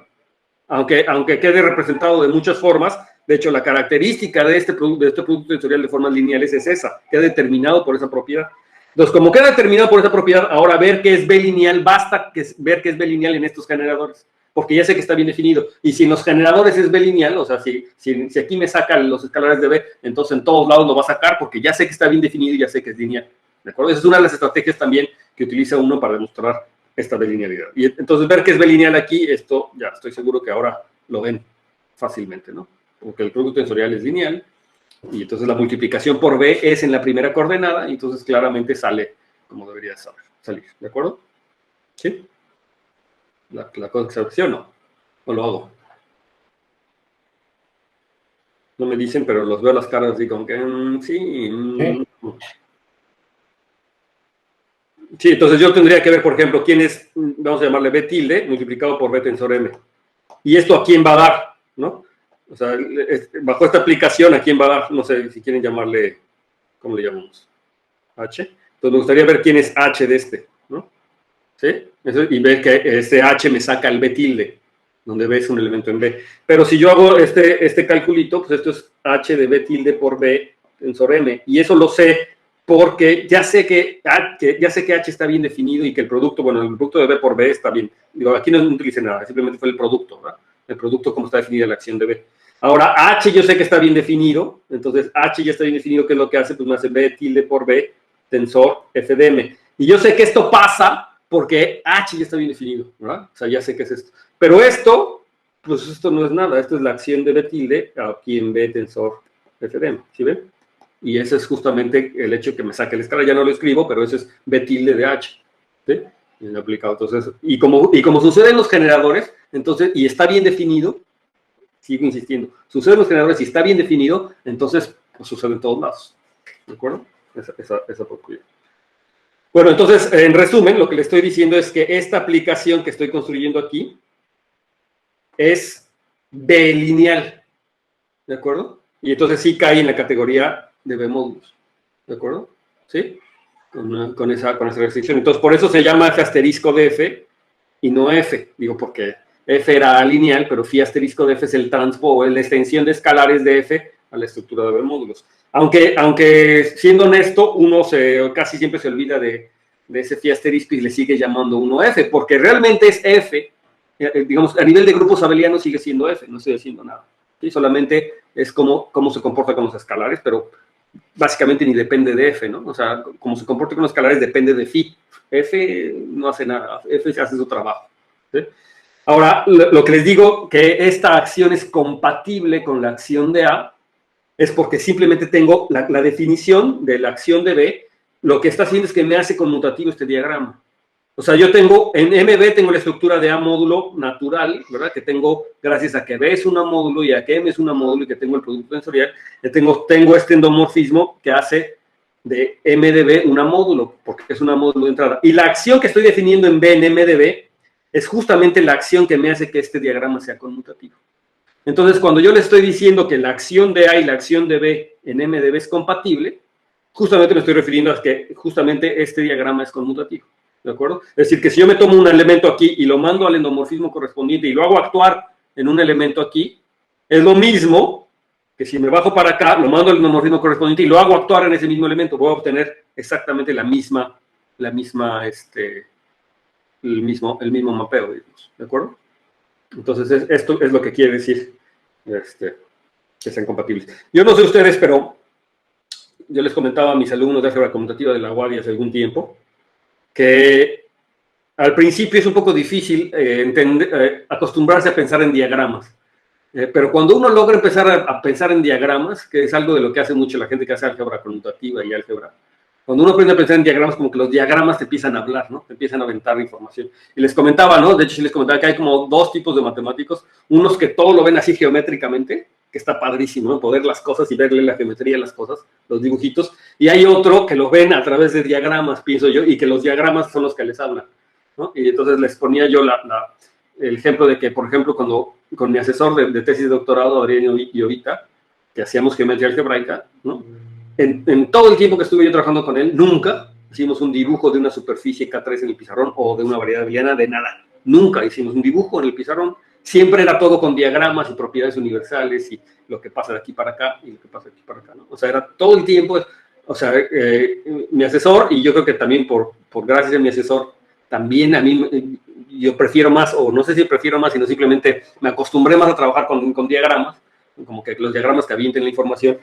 Aunque quede representado de muchas formas. De hecho, la característica de este producto tensorial de formas lineales es esa, queda determinado por esa propiedad. Entonces, como queda determinado por esa propiedad, ahora ver qué es B lineal, basta ver qué es B lineal en estos generadores, porque ya sé que está bien definido. Y si en los generadores es B lineal, o sea, si aquí me sacan los escalares de B, entonces en todos lados lo va a sacar, porque ya sé que está bien definido y ya sé que es lineal. ¿De acuerdo? Esa es una de las estrategias también que utiliza uno para demostrar esta B linealidad. Y entonces ver qué es B lineal aquí, esto ya estoy seguro que ahora lo ven fácilmente, ¿no? Porque el producto tensorial es lineal, y entonces la multiplicación por B es en la primera coordenada, y entonces claramente sale como debería salir, ¿de acuerdo? ¿Sí? ¿La concepción no? ¿O lo hago? No me dicen, pero los veo las caras así como que, sí. Sí, entonces yo tendría que ver, por ejemplo, quién es, vamos a llamarle B tilde, multiplicado por B tensor M. ¿Y esto a quién va a dar? ¿No? O sea, bajo esta aplicación, ¿a quién va a dar? No sé si quieren llamarle, ¿cómo le llamamos? H. Entonces me gustaría ver quién es H de este, ¿no? ¿Sí? Y ver que este H me saca el B tilde, donde B es un elemento en B. Pero si yo hago este calculito, pues esto es H de B tilde por B tensor M. Y eso lo sé porque ya sé que H está bien definido y que el producto, bueno, el producto de B por B está bien. Digo, aquí no utilicé nada, simplemente fue el producto, ¿verdad? El producto como está definida la acción de B. Ahora, H yo sé que está bien definido, entonces H ya está bien definido, ¿qué es lo que hace? Pues me hace B tilde por B tensor F de M. Y yo sé que esto pasa porque H ya está bien definido, ¿verdad? O sea, ya sé qué es esto. Pero esto, pues esto no es nada, esto es la acción de B tilde aquí en B tensor F de M, ¿sí ven? Y ese es justamente el hecho que me saque la escala, ya no lo escribo, pero ese es B tilde de H, ¿sí? Bien aplicado. Entonces, y como sucede en los generadores, entonces, y está bien definido, sigo insistiendo, sucede en los generadores y está bien definido, entonces pues, sucede en todos lados. ¿De acuerdo? Esa propiedad. Bueno, entonces, en resumen, lo que le estoy diciendo es que esta aplicación que estoy construyendo aquí es B lineal. ¿De acuerdo? Y entonces sí cae en la categoría de B módulos. ¿De acuerdo? ¿Sí? Con esa restricción. Entonces, por eso se llama F asterisco de F y no F. Digo, porque F era lineal, pero phi asterisco de F es el transpo, la extensión de escalares de F a la estructura de B módulos. Aunque siendo honesto, uno casi siempre se olvida de ese phi asterisco y le sigue llamando 1F, porque realmente es F digamos, a nivel de grupos abelianos sigue siendo f, no estoy haciendo nada. ¿Sí? Solamente es cómo se comporta con los escalares, pero básicamente ni depende de f, ¿no? O sea, cómo se comporta con los escalares depende de phi. F no hace nada, f hace su trabajo. ¿Sí? Ahora, lo que les digo, que esta acción es compatible con la acción de A, es porque simplemente tengo la definición de la acción de B, lo que está haciendo es que me hace conmutativo este diagrama. O sea, yo tengo, en MB tengo la estructura de A módulo natural, ¿verdad? Que tengo, gracias a que B es una módulo y a que M es una módulo y que tengo el producto tensorial, tengo este endomorfismo que hace de M de B una módulo, porque es una módulo de entrada. Y la acción que estoy definiendo en B, en M de B, es justamente la acción que me hace que este diagrama sea conmutativo. Entonces, cuando yo le estoy diciendo que la acción de A y la acción de B en M de B es compatible, justamente me estoy refiriendo a que justamente este diagrama es conmutativo. ¿De acuerdo? Es decir, que si yo me tomo un elemento aquí y lo mando al endomorfismo correspondiente y lo hago actuar en un elemento aquí, es lo mismo que si me bajo para acá, lo mando al endomorfismo correspondiente y lo hago actuar en ese mismo elemento, voy a obtener exactamente el mismo mapeo, digamos. ¿De acuerdo? Entonces, esto es lo que quiere decir que sean compatibles. Yo no sé ustedes, pero yo les comentaba a mis alumnos de álgebra conmutativa de la UADY hace algún tiempo, que al principio es un poco difícil acostumbrarse a pensar en diagramas. Pero cuando uno logra empezar a pensar en diagramas, que es algo de lo que hace mucho la gente que hace álgebra conmutativa y álgebra, cuando uno aprende a pensar en diagramas, como que los diagramas te empiezan a hablar, ¿no? Te empiezan a aventar información. Y les comentaba, ¿no? De hecho, sí les comentaba que hay como dos tipos de matemáticos. Unos que todo lo ven así geométricamente, que está padrísimo, ¿no? Poder las cosas y verle la geometría de las cosas, los dibujitos. Y hay otro que lo ven a través de diagramas, pienso yo, y que los diagramas son los que les hablan, ¿no? Y entonces les ponía yo el ejemplo de que, por ejemplo, cuando con mi asesor de tesis de doctorado, Adrián Llovita, que hacíamos geometría algebraica, ¿no? En todo el tiempo que estuve yo trabajando con él, nunca hicimos un dibujo de una superficie K3 en el pizarrón o de una variedad abeliana, de nada. Nunca hicimos un dibujo en el pizarrón. Siempre era todo con diagramas y propiedades universales y lo que pasa de aquí para acá y lo que pasa de aquí para acá, ¿no? O sea, era todo el tiempo, o sea, mi asesor, y yo creo que también por gracias a mi asesor, también a mí, yo prefiero más, o no sé si prefiero más, sino simplemente me acostumbré más a trabajar con diagramas, como que los diagramas que avienten la información.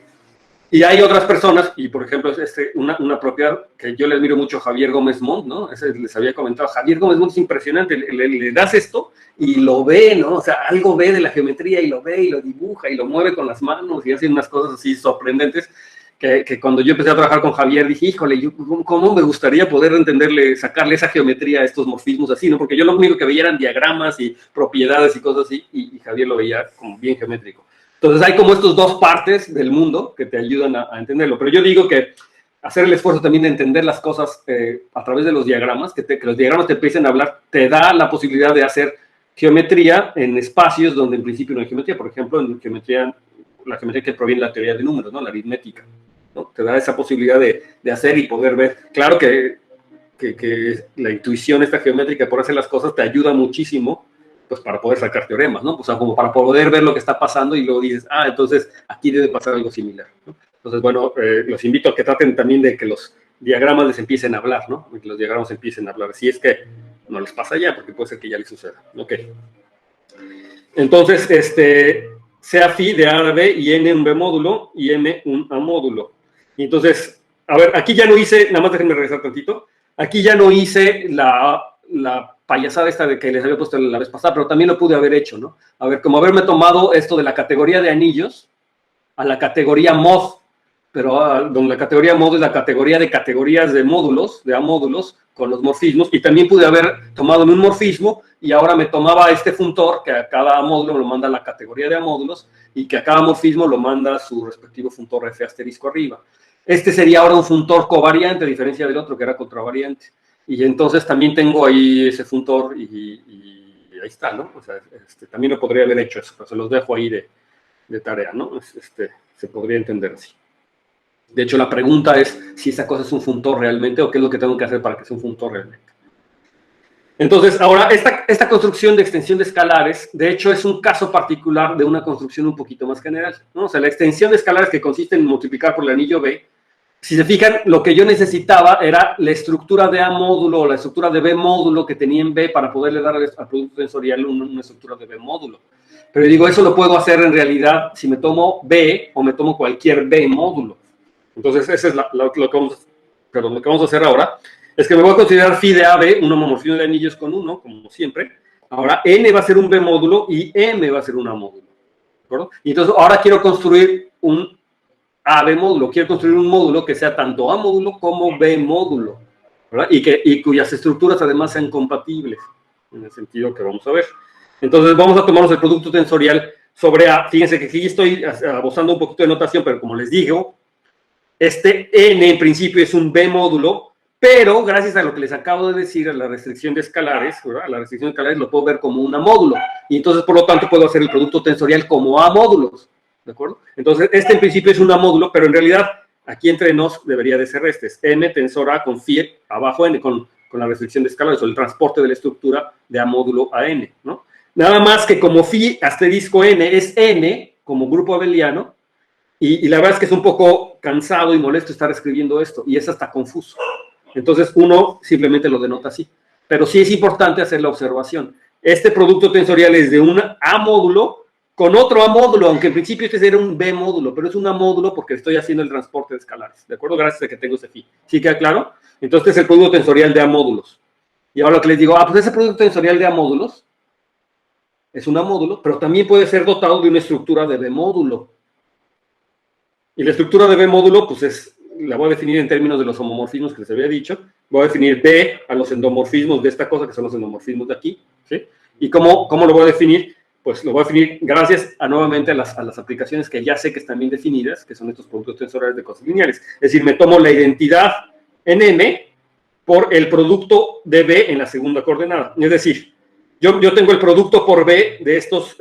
Y hay otras personas, y por ejemplo, una propiedad que yo le admiro mucho a Javier Gómez Montt, ¿no? Les había comentado, Javier Gómez Montt es impresionante, le das esto y lo ve, ¿no? O sea, algo ve de la geometría y lo ve y lo dibuja y lo mueve con las manos y hace unas cosas así sorprendentes que cuando yo empecé a trabajar con Javier dije, híjole, ¿cómo me gustaría poder sacarle esa geometría a estos morfismos así, ¿no? Porque yo lo único que veía eran diagramas y propiedades y cosas así, y Javier lo veía como bien geométrico. Entonces hay como estos dos partes del mundo que te ayudan a entenderlo. Pero yo digo que hacer el esfuerzo también de entender las cosas a través de los diagramas, que los diagramas te empiecen a hablar, te da la posibilidad de hacer geometría en espacios donde en principio no hay geometría. Por ejemplo, en la geometría que proviene de la teoría de números, ¿no? La aritmética, ¿no? Te da esa posibilidad de hacer y poder ver. Claro que la intuición esta geométrica por hacer las cosas te ayuda muchísimo, pues para poder sacar teoremas, ¿no? O sea, como para poder ver lo que está pasando y luego dices, entonces aquí debe pasar algo similar, ¿no? Entonces, bueno, los invito a que traten también de que los diagramas les empiecen a hablar, ¿no? Que los diagramas empiecen a hablar. Si es que no les pasa ya, porque puede ser que ya les suceda. Ok. Entonces, sea phi de A a B y n un B módulo y m un A módulo. Y entonces, a ver, aquí ya no hice, nada más déjenme regresar tantito, aquí ya no hice la payasada esta de que les había puesto la vez pasada, pero también lo pude haber hecho, ¿no? A ver, como haberme tomado esto de la categoría de anillos a la categoría mod, pero donde la categoría mod es la categoría de categorías de módulos, de A módulos, con los morfismos, y también pude haber tomado un morfismo y ahora me tomaba este funtor que a cada módulo lo manda la categoría de A módulos y que a cada morfismo lo manda su respectivo funtor F asterisco arriba. Este sería ahora un funtor covariante, a diferencia del otro que era contravariante. Y entonces también tengo ahí ese funtor y ahí está, ¿no? O sea, también lo podría haber hecho eso, pero se los dejo ahí de tarea, ¿no? Se podría entender así. De hecho, la pregunta es si esa cosa es un funtor realmente o qué es lo que tengo que hacer para que sea un funtor realmente. Entonces, ahora, esta construcción de extensión de escalares, de hecho, es un caso particular de una construcción un poquito más general, ¿no? O sea, la extensión de escalares que consiste en multiplicar por el anillo B, si se fijan, lo que yo necesitaba era la estructura de A módulo o la estructura de B módulo que tenía en B para poderle dar al producto tensorial una estructura de B módulo. Pero digo, eso lo puedo hacer en realidad si me tomo B o me tomo cualquier B módulo. Entonces, ese es lo que vamos a hacer ahora. Es que me voy a considerar phi de AB un homomorfismo de anillos con 1, como siempre. Ahora, N va a ser un B módulo y M va a ser un A módulo. ¿De acuerdo? Y entonces, ahora quiero construir un AB módulo. Quiero construir un módulo que sea tanto A módulo como B módulo, ¿verdad? Y cuyas estructuras además sean compatibles, en el sentido que vamos a ver. Entonces, vamos a tomarnos el producto tensorial sobre A. Fíjense que aquí estoy abusando un poquito de notación, pero como les digo, este N en principio es un B módulo, pero gracias a lo que les acabo de decir, a la restricción de escalares, ¿verdad? A la restricción de escalares lo puedo ver como un A módulo. Y entonces, por lo tanto, puedo hacer el producto tensorial como A módulos. ¿De acuerdo? Entonces, este en principio es un A módulo, pero en realidad, aquí entre nos debería de ser este. Es N tensor A con phi abajo N, con la restricción de escalares, o el transporte de la estructura de A módulo a N, ¿no? Nada más que como phi asterisco N es N, como grupo abeliano, y la verdad es que es un poco cansado y molesto estar escribiendo esto, y es hasta confuso. Entonces, uno simplemente lo denota así. Pero sí es importante hacer la observación. Este producto tensorial es de un A módulo con otro A módulo, aunque en principio este sería un B módulo, pero es un A módulo porque estoy haciendo el transporte de escalares, ¿de acuerdo? Gracias a que tengo ese phi. ¿Sí queda claro? Entonces, este es el producto tensorial de A módulos. Y ahora lo que les digo, pues ese producto tensorial de A módulos es un A módulo, pero también puede ser dotado de una estructura de B módulo. Y la estructura de B módulo, pues la voy a definir en términos de los homomorfismos que les había dicho. Voy a definir B a los endomorfismos de esta cosa, que son los endomorfismos de aquí, ¿sí? ¿Y cómo lo voy a definir? Pues lo voy a definir gracias nuevamente a las aplicaciones que ya sé que están bien definidas, que son estos productos tensoriales de cosas lineales. Es decir, me tomo la identidad en M por el producto de B en la segunda coordenada. Es decir, yo tengo el producto por B de estos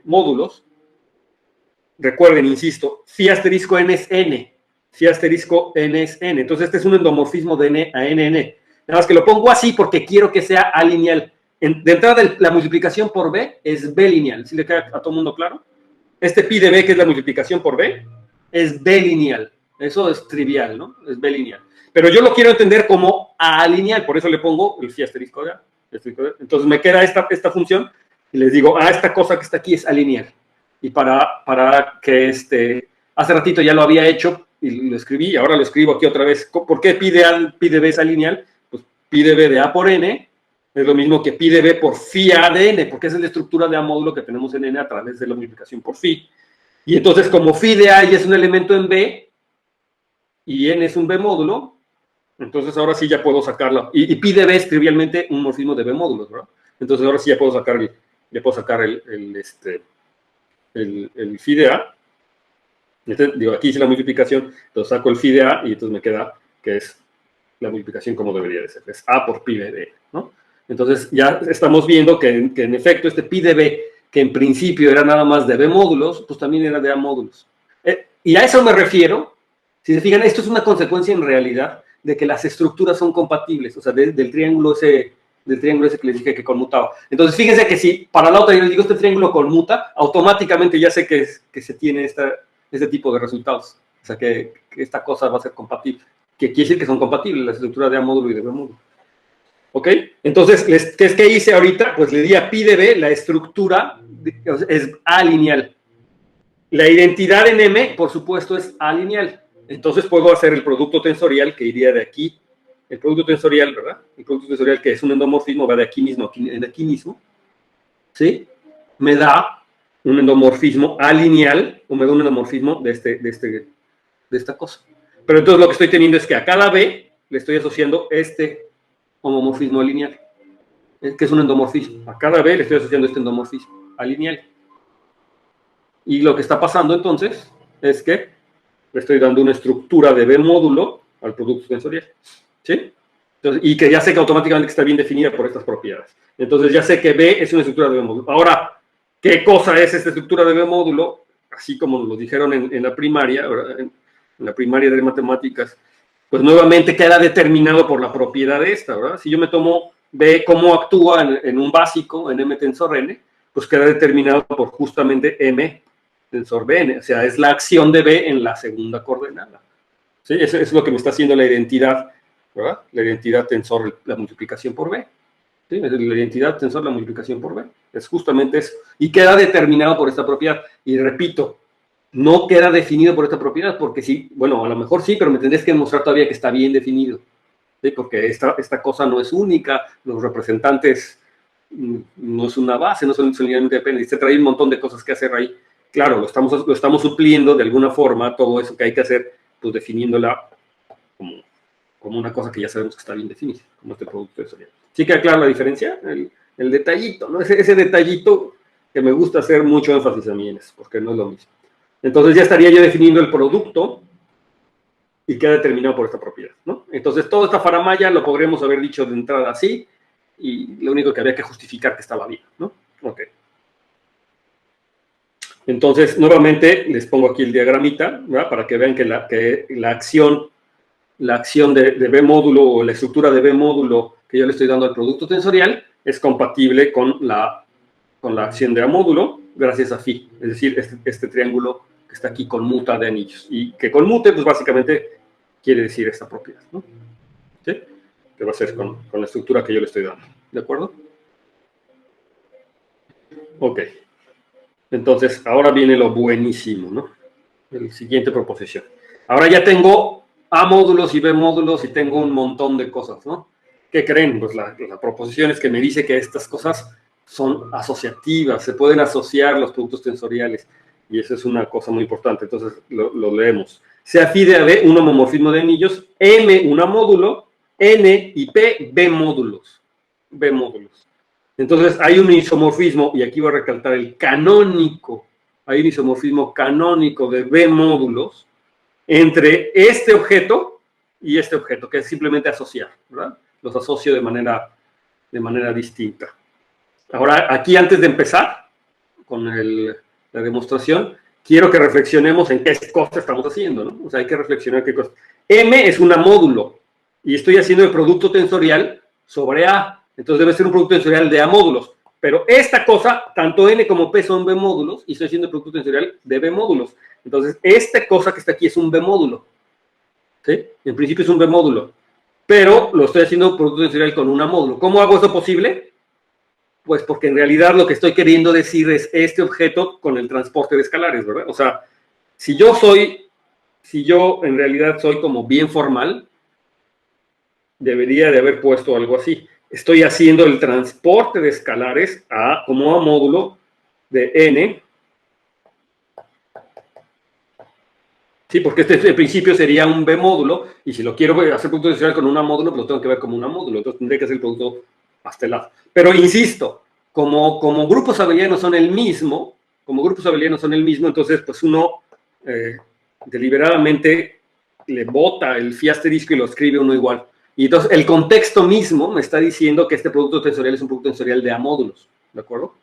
módulos. Recuerden, insisto, phi asterisco n es n, phi asterisco n es n. Entonces, este es un endomorfismo de n a n. Nada más que lo pongo así porque quiero que sea A lineal. De entrada, la multiplicación por B es B lineal. ¿Sí le queda a todo el mundo claro? Este pi de B, que es la multiplicación por B, es B lineal. Eso es trivial, ¿no? Es B lineal. Pero yo lo quiero entender como A lineal, por eso le pongo el phi asterisco de A. Entonces, me queda esta función y les digo, esta cosa que está aquí es A lineal. Y para que hace ratito ya lo había hecho y lo escribí, y ahora lo escribo aquí otra vez. ¿Por qué pi de B es A lineal? Pues pi de B de A por N es lo mismo que pi de B por phi A de N, porque esa es la estructura de A módulo que tenemos en N a través de la multiplicación por phi. Y entonces, como phi de A ya es un elemento en B, y N es un B módulo, entonces ahora sí ya puedo sacarlo. Y pi de B es trivialmente un morfismo de B módulos, ¿verdad? Entonces ahora sí ya puedo sacar el phi de A. Entonces, digo, aquí hice la multiplicación, entonces saco el phi de A y entonces me queda que es la multiplicación como debería de ser. Es A por pi de B, ¿no? Entonces ya estamos viendo que en efecto este pi de B, que en principio era nada más de B módulos, pues también era de A módulos. Y a eso me refiero, si se fijan, esto es una consecuencia en realidad de que las estructuras son compatibles, o sea, del triángulo ese que les dije que conmutaba. Entonces, fíjense que si para la otra yo les digo este triángulo conmuta, automáticamente ya sé que se tiene este tipo de resultados. O sea, que esta cosa va a ser compatible. Que quiere decir que son compatibles la estructura de A módulo y de B módulo. ¿Ok? Entonces, ¿qué hice ahorita? Pues le di a pi de B la estructura, es A lineal. La identidad en M, por supuesto, es A lineal. Entonces puedo hacer el producto tensorial que iría de aquí. El producto tensorial, ¿verdad? El producto tensorial que es un endomorfismo, va de aquí mismo, aquí mismo. ¿Sí? Me da un endomorfismo A lineal, o me da un endomorfismo de esta cosa. Pero entonces lo que estoy teniendo es que a cada B le estoy asociando este homomorfismo lineal, que es un endomorfismo. A cada B le estoy asociando este endomorfismo lineal. Y lo que está pasando entonces es que le estoy dando una estructura de B módulo al producto tensorial. ¿Sí? Entonces, y que ya sé que automáticamente está bien definida por estas propiedades. Entonces ya sé que B es una estructura de B módulo. Ahora, ¿qué cosa es esta estructura de B módulo? Así como nos lo dijeron en la primaria, en la primaria de matemáticas, pues nuevamente queda determinado por la propiedad de esta, ¿verdad? Si yo me tomo B cómo actúa en un básico, en M tensor N, pues queda determinado por justamente M tensor Bn, o sea, es la acción de B en la segunda coordenada. ¿Sí? Eso es lo que me está haciendo la identidad, ¿verdad? La identidad tensor, la multiplicación por B. ¿Sí? La identidad tensor, la multiplicación por B. Es justamente eso. Y queda determinado por esta propiedad. Y repito, no queda definido por esta propiedad, porque sí, bueno, a lo mejor sí, pero me tendrías que demostrar todavía que está bien definido. ¿Sí? Porque esta cosa no es única, los representantes no es una base, no son linealmente dependientes. Se trae un montón de cosas que hacer ahí. Claro, lo estamos supliendo de alguna forma, todo eso que hay que hacer, pues definiéndola como una cosa que ya sabemos que está bien definida, como este producto tensorial. ¿Sí queda clara la diferencia? El detallito, ¿no? Ese detallito que me gusta hacer mucho énfasis a mí en eso, porque no es lo mismo. Entonces ya estaría yo definiendo el producto y queda determinado por esta propiedad, ¿no? Entonces toda esta faramalla lo podríamos haber dicho de entrada así, y lo único que había que justificar que estaba bien, ¿no? Ok. Entonces, nuevamente, les pongo aquí el diagramita, ¿verdad? Para que vean que la acción de B módulo o la estructura de B módulo que yo le estoy dando al producto tensorial es compatible con la acción de A módulo gracias a phi, es decir, este triángulo que está aquí conmuta de anillos. Y que conmute, pues básicamente quiere decir esta propiedad, ¿no? ¿Sí? Que va a ser con la estructura que yo le estoy dando. ¿De acuerdo? Ok. Entonces, ahora viene lo buenísimo, ¿no? La siguiente proposición. Ahora ya tengo A módulos y B módulos y tengo un montón de cosas, ¿no? ¿Qué creen? Pues la proposición es que me dice que estas cosas son asociativas, se pueden asociar los productos tensoriales, y eso es una cosa muy importante. Entonces lo leemos. Sea phi de AB un homomorfismo de anillos, M una módulo, N y P B módulos. B módulos. Entonces hay un isomorfismo, y aquí voy a recalcar el canónico, hay un isomorfismo canónico de B módulos entre este objeto y este objeto, que es simplemente asociar, ¿verdad? Los asocio de manera distinta. Ahora, aquí antes de empezar con la demostración, quiero que reflexionemos en qué cosa estamos haciendo, ¿no? O sea, hay que reflexionar qué cosa. M es una módulo, y estoy haciendo el producto tensorial sobre A. Entonces debe ser un producto tensorial de A módulos. Pero esta cosa, tanto N como P son B módulos, y estoy haciendo el producto tensorial de B módulos. Entonces, esta cosa que está aquí es un B módulo. ¿Sí? En principio es un B módulo. Pero lo estoy haciendo producto tensorial con una módulo. ¿Cómo hago eso posible? Pues porque en realidad lo que estoy queriendo decir es este objeto con el transporte de escalares, ¿verdad? O sea, si yo en realidad soy como bien formal, debería de haber puesto algo así. Estoy haciendo el transporte de escalares como a módulo de n. Sí, porque este en principio sería un B módulo, y si lo quiero hacer producto tensorial con una módulo, pues lo tengo que ver como una módulo. Entonces tendré que hacer el producto hasta el lado. Pero insisto, como grupos abelianos son el mismo, entonces pues uno deliberadamente le bota el phi asterisco y lo escribe uno igual. Y entonces el contexto mismo me está diciendo que este producto tensorial es un producto tensorial de A módulos, ¿de acuerdo?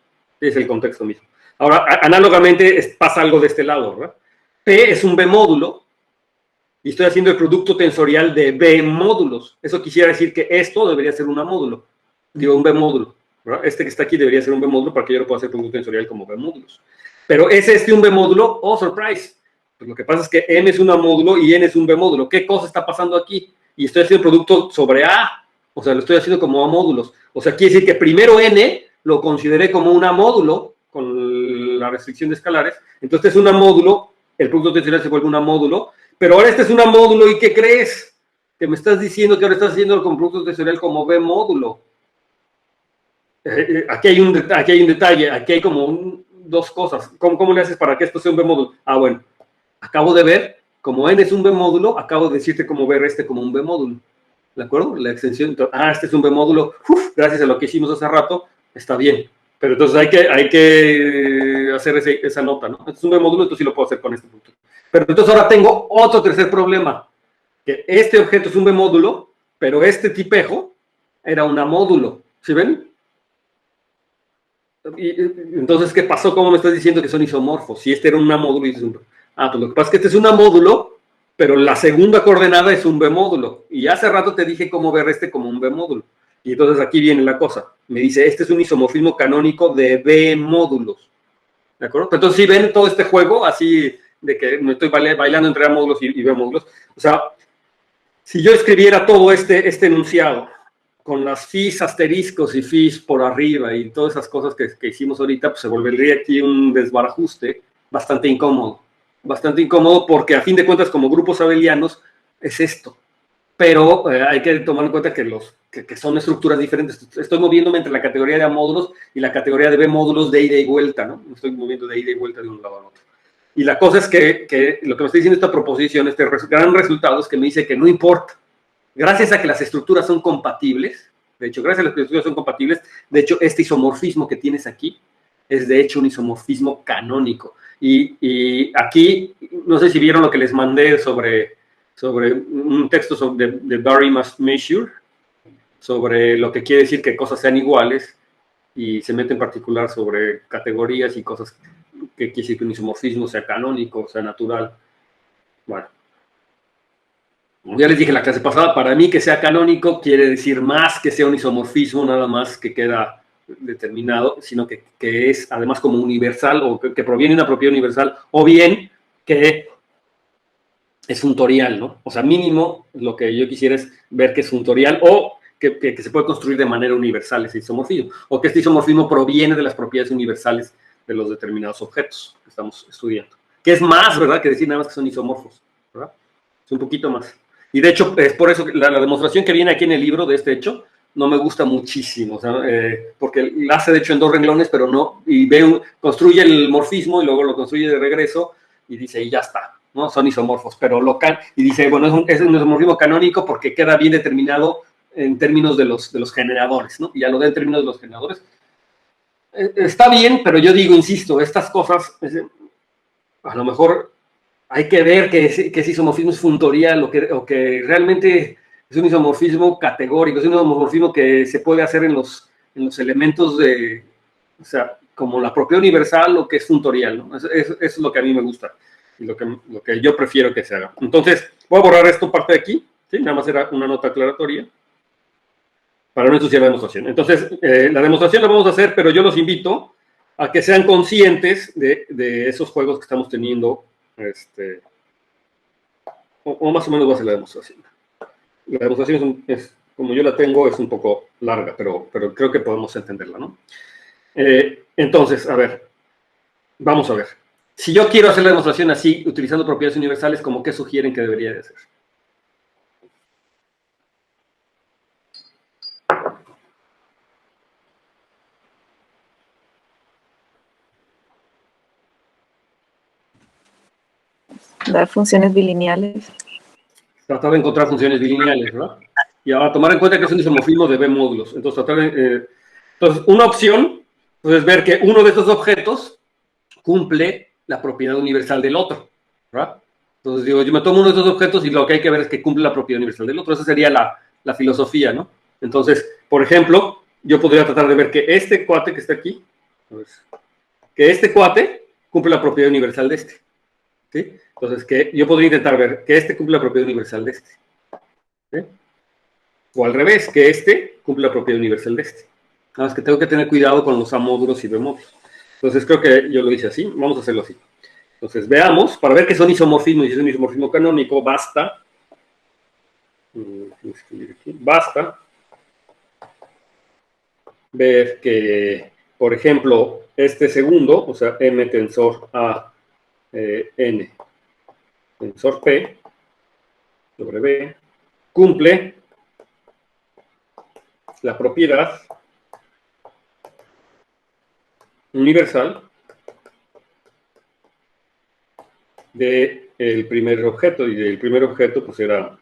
Es el contexto mismo. Ahora, análogamente pasa algo de este lado, ¿verdad? P es un B módulo y estoy haciendo el producto tensorial de B módulos. Eso quisiera decir que esto debería ser un módulo, digo un B módulo, ¿verdad? Este que está aquí debería ser un B módulo para que yo lo pueda hacer producto tensorial como B módulos. Pero ¿es un B módulo? Oh, surprise. Pues lo que pasa es que M es un A módulo y N es un B módulo. ¿Qué cosa está pasando aquí? Y estoy haciendo producto sobre A. O sea, lo estoy haciendo como A módulos. O sea, quiere decir que primero N lo consideré como un A módulo con la restricción de escalares. Entonces es un A módulo, el producto tensorial se vuelve un A módulo, pero ahora este es un A módulo, ¿y qué crees? Que me estás diciendo que ahora estás haciendo con producto tensorial como B módulo. Aquí hay un detalle, aquí hay como dos cosas. ¿Cómo le haces para que esto sea un B módulo? Ah, bueno, acabo de ver, como N es un B módulo, acabo de decirte cómo ver este como un B módulo. ¿De acuerdo? La extensión, este es un B módulo, gracias a lo que hicimos hace rato, está bien. Pero entonces hay que hacer esa nota, ¿no? Este es un B módulo, entonces sí lo puedo hacer con este punto. Pero entonces ahora tengo otro tercer problema, que este objeto es un B módulo, pero este tipejo era un A módulo. ¿Sí ven? Entonces, ¿qué pasó? ¿Cómo me estás diciendo que son isomorfos? Si este era un A módulo y este es un... pues lo que pasa es que este es un A módulo, pero la segunda coordenada es un B módulo. Y hace rato te dije cómo ver este como un B módulo. Y entonces aquí viene la cosa. Me dice, este es un isomorfismo canónico de B módulos. ¿De acuerdo? Entonces, si ven todo este juego, así de que me estoy bailando entre A módulos y B módulos. O sea, si yo escribiera todo este enunciado con las fees asteriscos y fees por arriba y todas esas cosas que hicimos ahorita, pues se volvería aquí un desbarajuste bastante incómodo. Bastante incómodo porque a fin de cuentas como grupos abelianos es esto. Pero hay que tomar en cuenta que son estructuras diferentes. Estoy moviéndome entre la categoría de A módulos y la categoría de B módulos de ida y vuelta, ¿no? Me estoy moviendo de ida y vuelta de un lado al otro. Y la cosa es que lo que me está diciendo esta proposición, este gran resultado es que me dice que no importa. Gracias a que las estructuras son compatibles, de hecho, gracias a que las estructuras son compatibles, de hecho, este isomorfismo que tienes aquí es de hecho un isomorfismo canónico. Y aquí, no sé si vieron lo que les mandé sobre un texto de Barry Measure, sobre lo que quiere decir que cosas sean iguales, y se mete en particular sobre categorías y cosas que quiere decir que un isomorfismo sea canónico, sea natural. Bueno, como ya les dije en la clase pasada, para mí que sea canónico quiere decir más que sea un isomorfismo, nada más que queda determinado, sino que es además como universal o que proviene de una propiedad universal, o bien que es funtorial, ¿no? O sea, mínimo lo que yo quisiera es ver que es funtorial o que se puede construir de manera universal ese isomorfismo, o que este isomorfismo proviene de las propiedades universales de los determinados objetos que estamos estudiando. Que es más, ¿verdad?, que decir nada más que son isomorfos, ¿verdad? Es un poquito más. Y de hecho, es por eso que la demostración que viene aquí en el libro de este hecho no me gusta muchísimo, o sea, porque la hace de hecho en 2 renglones, pero no, y construye el morfismo y luego lo construye de regreso y dice, y ya está, ¿no? Son isomorfos, pero y dice, bueno, es un isomorfismo canónico porque queda bien determinado en términos de los generadores, ¿no? Y ya lo da en términos de los generadores. Está bien, pero yo digo, insisto, estas cosas, a lo mejor hay que ver que ese isomorfismo es funtorial o que realmente es un isomorfismo categórico, es un isomorfismo que se puede hacer en los elementos o sea, como la propiedad universal o que es funtorial, ¿no? Eso es lo que a mí me gusta y lo que yo prefiero que se haga. Entonces, voy a borrar esto parte de aquí, ¿sí? Nada más era una nota aclaratoria para no ensuciar la demostración. Entonces, la demostración la vamos a hacer, pero yo los invito a que sean conscientes de esos juegos que estamos teniendo, o más o menos va a ser la demostración. La demostración como yo la tengo, es un poco larga, pero creo que podemos entenderla, ¿no? Entonces, a ver, vamos a ver. Si yo quiero hacer la demostración así, utilizando propiedades universales, ¿cómo qué sugieren que debería de hacer? Dar funciones bilineales. Tratar de encontrar funciones bilineales, ¿verdad? Y ahora tomar en cuenta que es un isomorfismo de B módulos. Entonces, entonces una opción pues, es ver que uno de estos objetos cumple la propiedad universal del otro, ¿verdad? Entonces digo, yo me tomo uno de estos objetos y lo que hay que ver es que cumple la propiedad universal del otro. Esa sería la filosofía, ¿no? Entonces, por ejemplo, yo podría tratar de ver que este cuate que está aquí, pues, que este cuate cumple la propiedad universal de este, ¿sí? Entonces, que yo podría intentar ver que este cumple la propiedad universal de este, ¿sí? O al revés, que este cumple la propiedad universal de este. Nada más que tengo que tener cuidado con los A módulos y B módulos. Entonces, creo que yo lo hice así. Vamos a hacerlo así. Entonces, veamos, para ver que son isomorfismos y si es un isomorfismo canónico, basta ver que, por ejemplo, este segundo, o sea, M tensor A, N, tensor P, sobre B, cumple la propiedad universal del primer objeto, y del primer objeto pues era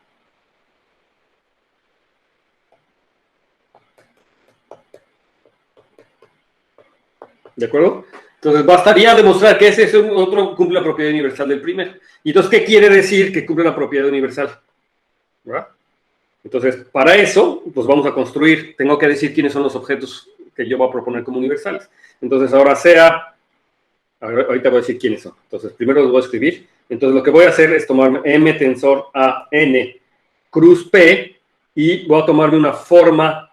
¿de acuerdo? Entonces bastaría demostrar que ese otro cumple la propiedad universal del primero. Y entonces, ¿qué quiere decir que cumple la propiedad universal? ¿Verdad? Entonces, para eso, pues vamos a construir, tengo que decir quiénes son los objetos que yo voy a proponer como universales. Entonces, ahora ahorita voy a decir quiénes son. Entonces, primero los voy a escribir. Entonces, lo que voy a hacer es tomarme M tensor A, N, cruz P, y voy a tomarme una forma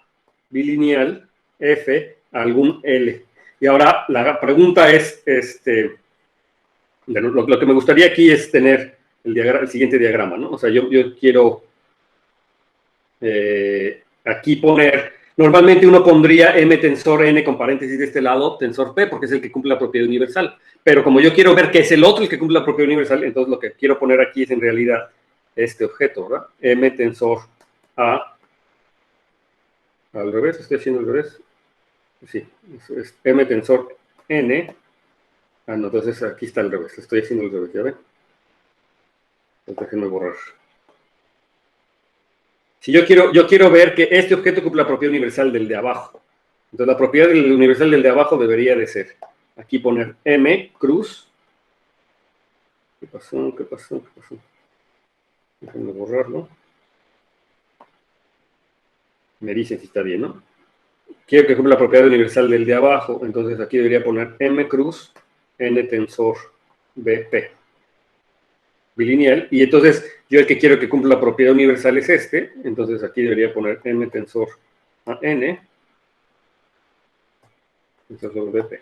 bilineal F, algún L. Y ahora la pregunta es, Lo que me gustaría aquí es tener el siguiente diagrama, ¿no? O sea, yo quiero aquí poner, normalmente uno pondría M tensor N con paréntesis de este lado, tensor P, porque es el que cumple la propiedad universal. Pero como yo quiero ver que es el otro el que cumple la propiedad universal, entonces lo que quiero poner aquí es en realidad este objeto, ¿verdad? M tensor A, al revés, estoy haciendo al revés. Sí, es M tensor N. Ah, no, entonces aquí está al revés, estoy haciendo al revés, ¿ya ven? Entonces déjenme borrar. Si yo quiero ver que este objeto cumple la propiedad universal del de abajo. Entonces la propiedad universal del de abajo debería de ser, aquí poner M cruz. ¿Qué pasó? ¿Qué pasó? ¿Qué pasó? Déjenme borrarlo. Me dicen si está bien, ¿no? Quiero que cumpla la propiedad universal del de abajo, entonces aquí debería poner M cruz N tensor BP. Bilineal, y entonces yo el que quiero que cumpla la propiedad universal es este, entonces aquí debería poner M tensor a N tensor sobre BP.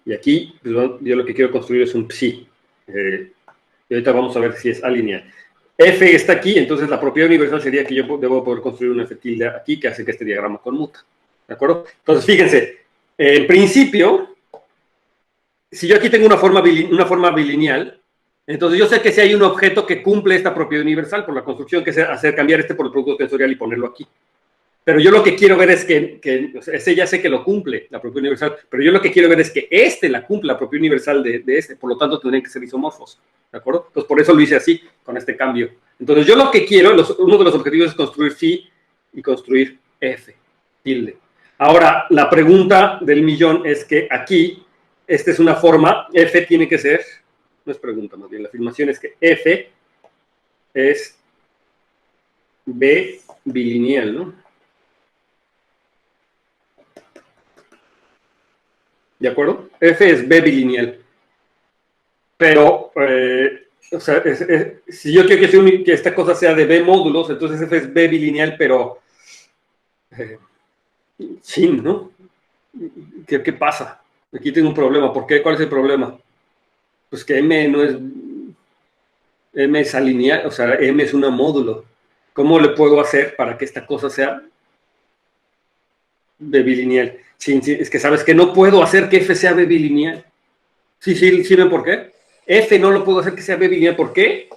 Y aquí pues, yo lo que quiero construir es un psi. Y ahorita vamos a ver si es alineal. F está aquí, entonces la propiedad universal sería que yo debo poder construir un F tilde aquí que hace que este diagrama conmuta. ¿De acuerdo? Entonces, fíjense, en principio, si yo aquí tengo una forma bilineal, entonces yo sé que si hay un objeto que cumple esta propiedad universal por la construcción, que es hacer cambiar este por el producto tensorial y ponerlo aquí. Pero yo lo que quiero ver es que o sea, ese ya sé que lo cumple, la propiedad universal, pero yo lo que quiero ver es que este la cumple, la propiedad universal de este, por lo tanto tendrían que ser isomorfos, ¿de acuerdo? Entonces por eso lo hice así, con este cambio. Entonces yo lo que quiero, uno de los objetivos es construir phi y construir f, tilde. Ahora, la pregunta del millón es que aquí, esta es una forma, f tiene que ser, no es pregunta más bien, la afirmación es que f es b bilineal, ¿no? ¿De acuerdo? F es B bilineal. Pero, o sea, si yo quiero que esta cosa sea de B módulos, entonces F es B bilineal, pero sin, ¿no? ¿Qué pasa? Aquí tengo un problema. ¿Por qué? ¿Cuál es el problema? Pues que M es alineal, o sea, M es una módulo. ¿Cómo le puedo hacer para que esta cosa sea B bilineal? Sí, es que sabes que no puedo hacer que F sea B bilineal. Sí, ¿ven por qué? F no lo puedo hacer que sea B bilineal. ¿Por qué?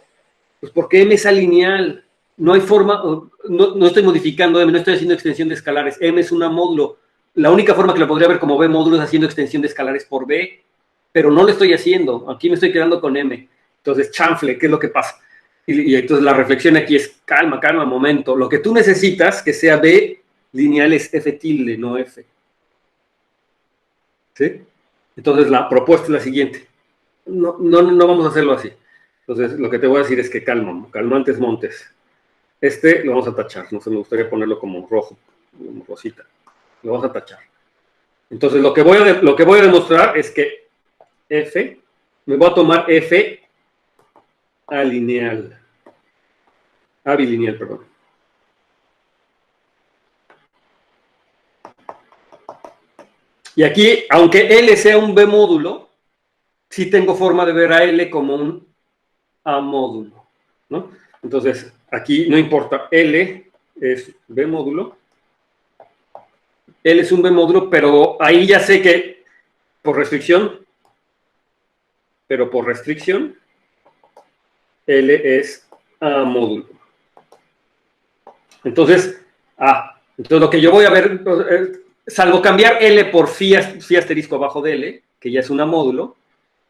Pues porque M es alineal. No hay forma, no estoy modificando M, no estoy haciendo extensión de escalares. M es una módulo. La única forma que lo podría ver como B módulo es haciendo extensión de escalares por B, pero no lo estoy haciendo. Aquí me estoy quedando con M. Entonces, chanfle, ¿qué es lo que pasa? Y entonces la reflexión aquí es, calma, momento. Lo que tú necesitas que sea B lineal es F tilde, no F. ¿Sí? Entonces la propuesta es la siguiente. No vamos a hacerlo así. Entonces, lo que te voy a decir es que calmantes montes. Este lo vamos a tachar, no sé, me gustaría ponerlo como rojo, como rosita. Lo vamos a tachar. Entonces, lo que voy a demostrar es que F, me voy a tomar F abilineal, perdón. Y aquí, aunque L sea un B módulo, sí tengo forma de ver a L como un A módulo, ¿no? Entonces, aquí no importa, L es B módulo, L es un B módulo, pero ahí ya sé que por restricción, L es A módulo. Entonces lo que yo voy a ver, salvo cambiar L por phi asterisco abajo de L, que ya es una módulo,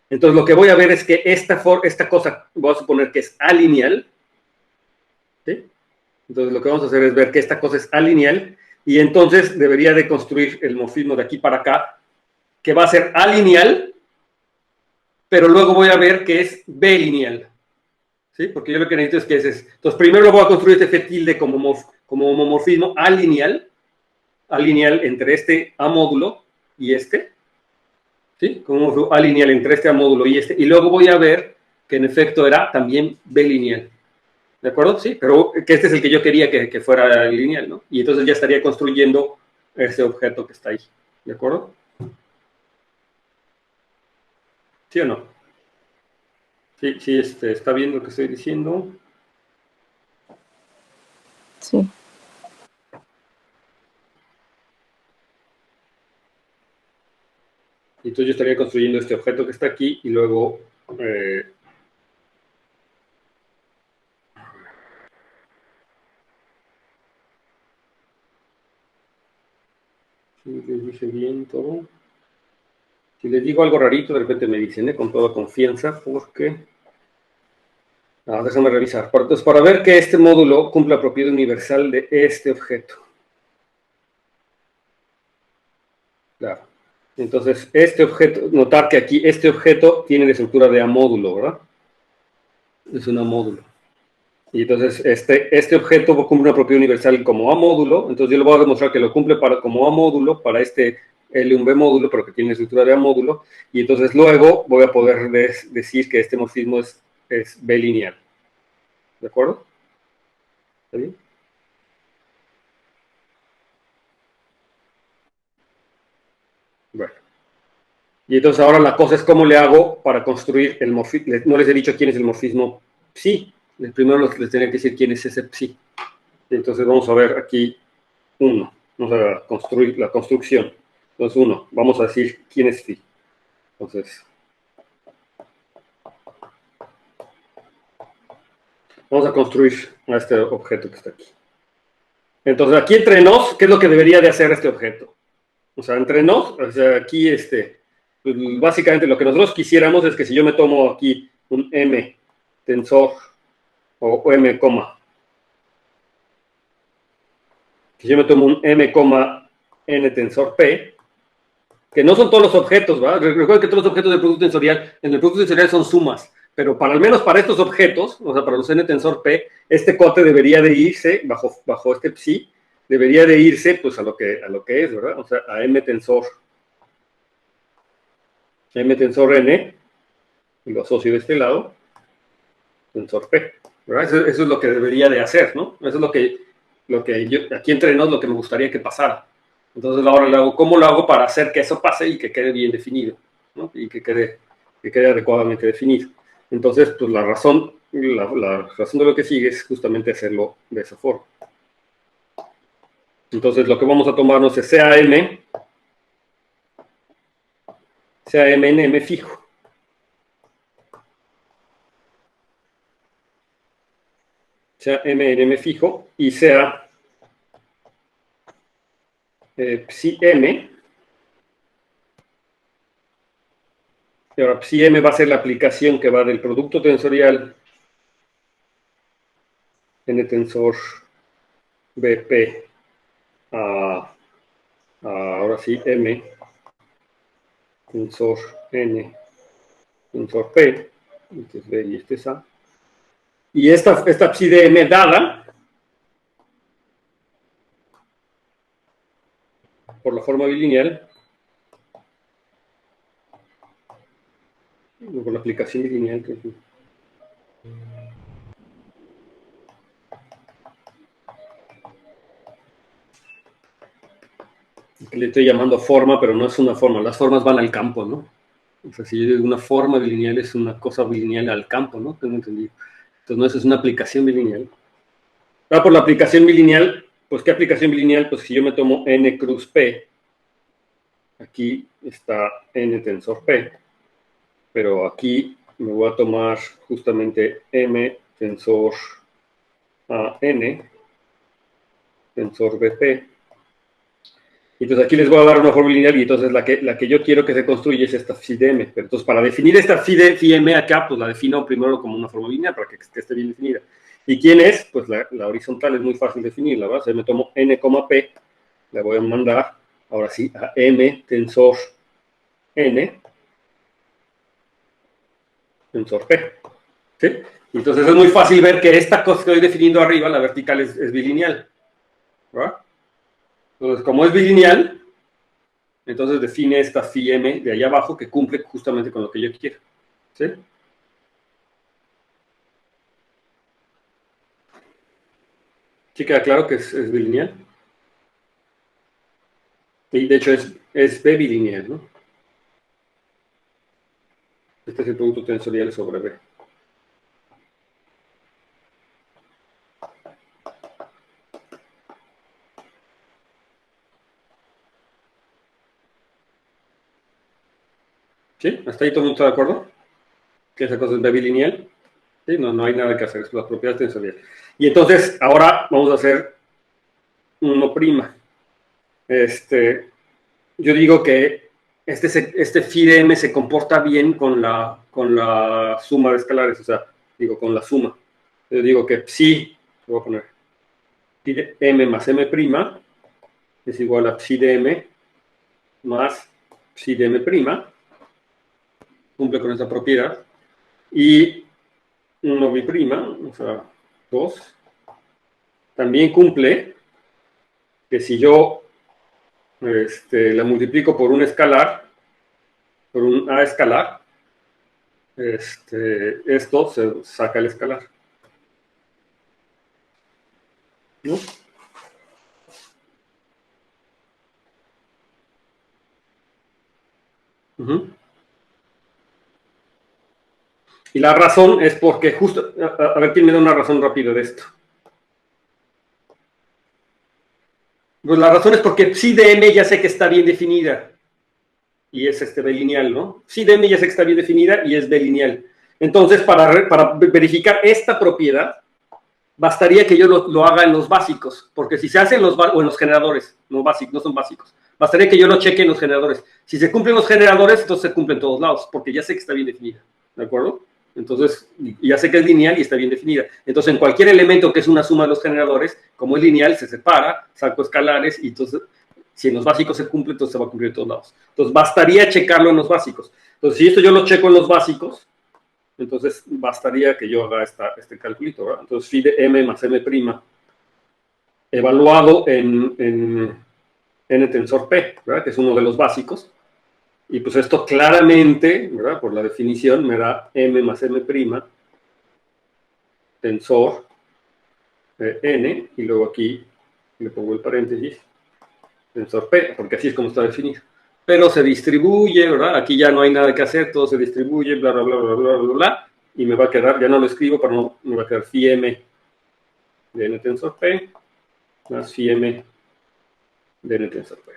entonces lo que voy a ver es que esta cosa, voy a suponer que es alineal, ¿sí? Entonces lo que vamos a hacer es ver que esta cosa es alineal, y entonces debería de construir el morfismo de aquí para acá, que va a ser alineal, pero luego voy a ver que es B lineal. ¿Sí? Porque yo lo que necesito es que entonces primero lo voy a construir este F tilde como homomorfismo alineal entre este A módulo y este, ¿sí? Como alineal entre este A módulo y este, y luego voy a ver que en efecto era también B lineal. ¿De acuerdo? Sí, pero que este es el que yo quería que fuera lineal, ¿no? Y entonces ya estaría construyendo ese objeto que está ahí. ¿De acuerdo? ¿Sí o no? Sí, sí, está bien lo que estoy diciendo. Sí. Y entonces yo estaría construyendo este objeto que está aquí y luego sí, les dije bien todo. Si les digo algo rarito, de repente me dicen, con toda confianza, porque... déjame revisar. Entonces, para ver que este módulo cumple la propiedad universal de este objeto. Claro. Entonces, este objeto, notar que aquí este objeto tiene la estructura de A módulo, ¿verdad? Es un A módulo. Y entonces, este objeto cumple una propiedad universal como A módulo, entonces yo le voy a demostrar que lo cumple como A módulo para este L1B módulo, pero que tiene la estructura de A módulo, y entonces luego voy a poder decir que este morfismo es B lineal. ¿De acuerdo? ¿Está bien? Bueno. Y entonces ahora la cosa es cómo le hago para construir el morfismo. No les he dicho quién es el morfismo psi. Primero les tenía que decir quién es ese psi. Entonces vamos a ver aquí uno. Vamos a construir la construcción. Entonces uno, vamos a decir quién es psi. Entonces, vamos a construir a este objeto que está aquí. Entonces aquí entre nos, ¿qué es lo que debería de hacer este objeto? O sea, entre nos, o sea, aquí pues, básicamente lo que nosotros quisiéramos es que si yo me tomo aquí un M tensor o M, si yo me tomo un M, N tensor P, que no son todos los objetos, ¿verdad? Recuerden que todos los objetos del producto tensorial, en el producto tensorial son sumas, pero al menos para estos objetos, o sea, para los N tensor P, este cote debería de irse, bajo este psi, debería de irse pues a lo que es, ¿verdad? O sea, a M tensor N, y lo asocio de este lado, tensor P, ¿verdad? Eso es lo que debería de hacer, ¿no? Eso es lo que yo, aquí entre nos, lo que me gustaría que pasara. Entonces ahora le hago, ¿cómo lo hago para hacer que eso pase y que quede bien definido? ¿No? Y que quede adecuadamente definido. Entonces, pues la razón de lo que sigue es justamente hacerlo de esa forma. Entonces lo que vamos a tomarnos es sea M en M fijo. Sea M en M fijo y sea psi M. Y ahora psi M va a ser la aplicación que va del producto tensorial N tensor BP ahora sí M tensor N tensor P, este es B y este es A. Y esta psi de M dada por la forma bilineal, por la aplicación bilineal que le estoy llamando forma, pero no es una forma, las formas van al campo, ¿no? O sea, si yo digo una forma bilineal es una cosa bilineal al campo, ¿no? Tengo entendido. Entonces no, eso es una aplicación bilineal. Ahora por la aplicación bilineal, pues ¿qué aplicación bilineal? Pues si yo me tomo N cruz P, aquí está N tensor P, pero aquí me voy a tomar justamente M tensor N tensor BP. Y entonces aquí les voy a dar una forma lineal y entonces la que yo quiero que se construya es esta psi de M. Pero entonces para definir esta psi M acá, pues la defino primero como una forma lineal para que esté bien definida. ¿Y quién es? Pues la horizontal es muy fácil definirla, ¿verdad? O sea, me tomo N, P, la voy a mandar ahora sí a M tensor N tensor P. ¿Sí? Y entonces es muy fácil ver que esta cosa que estoy definiendo arriba, la vertical, es bilineal. ¿Verdad? Entonces, como es bilineal, entonces define esta phi m de allá abajo que cumple justamente con lo que yo quiero. ¿Sí? ¿Sí queda claro que es bilineal? Y de hecho es B bilineal, ¿no? Este es el producto tensorial sobre B. ¿Sí? ¿Hasta ahí todo el mundo está de acuerdo? Que esa cosa es B bilineal. ¿Sí? No hay nada que hacer, es las propiedades tensoriales. Y entonces, ahora vamos a hacer 1'. Yo digo que este phi de m se comporta bien con la suma de escalares, o sea, digo, con la suma. Yo digo que psi, voy a poner phi de m más m' es igual a psi de m más psi de m', cumple con esa propiedad, y 1', o sea, 2, también cumple que si yo la multiplico por un escalar, por un a escalar, esto se saca el escalar, ¿no? Uh-huh. Y la razón es porque justo, a ver quién me da una razón rápida de esto. Pues la razón es porque psi de m ya sé que está bien definida y es B lineal, ¿no? Psi de m ya sé que está bien definida y es B lineal. Entonces, para verificar esta propiedad, bastaría que yo lo haga en los básicos, porque si se hace en los generadores, no son básicos, bastaría que yo lo cheque en los generadores. Si se cumplen los generadores, entonces se cumple en todos lados, porque ya sé que está bien definida, ¿de acuerdo? Entonces, ya sé que es lineal y está bien definida. Entonces, en cualquier elemento que es una suma de los generadores, como es lineal, se separa, saco escalares, y entonces, si en los básicos se cumple, entonces se va a cumplir en todos lados. Entonces, bastaría checarlo en los básicos. Entonces, si esto yo lo checo en los básicos, entonces bastaría que yo haga este calculito, ¿verdad? Entonces, phi de m más m', evaluado en n tensor P, ¿verdad? Que es uno de los básicos. Y pues esto claramente, ¿verdad? Por la definición, me da m más m', tensor n, y luego aquí le pongo el paréntesis, tensor P, porque así es como está definido. Pero se distribuye, ¿verdad? Aquí ya no hay nada que hacer, todo se distribuye, bla, bla, bla, bla, bla, bla, bla, y me va a quedar, ya no lo escribo, pero no, me va a quedar phi m de n tensor P más phi m de n tensor P.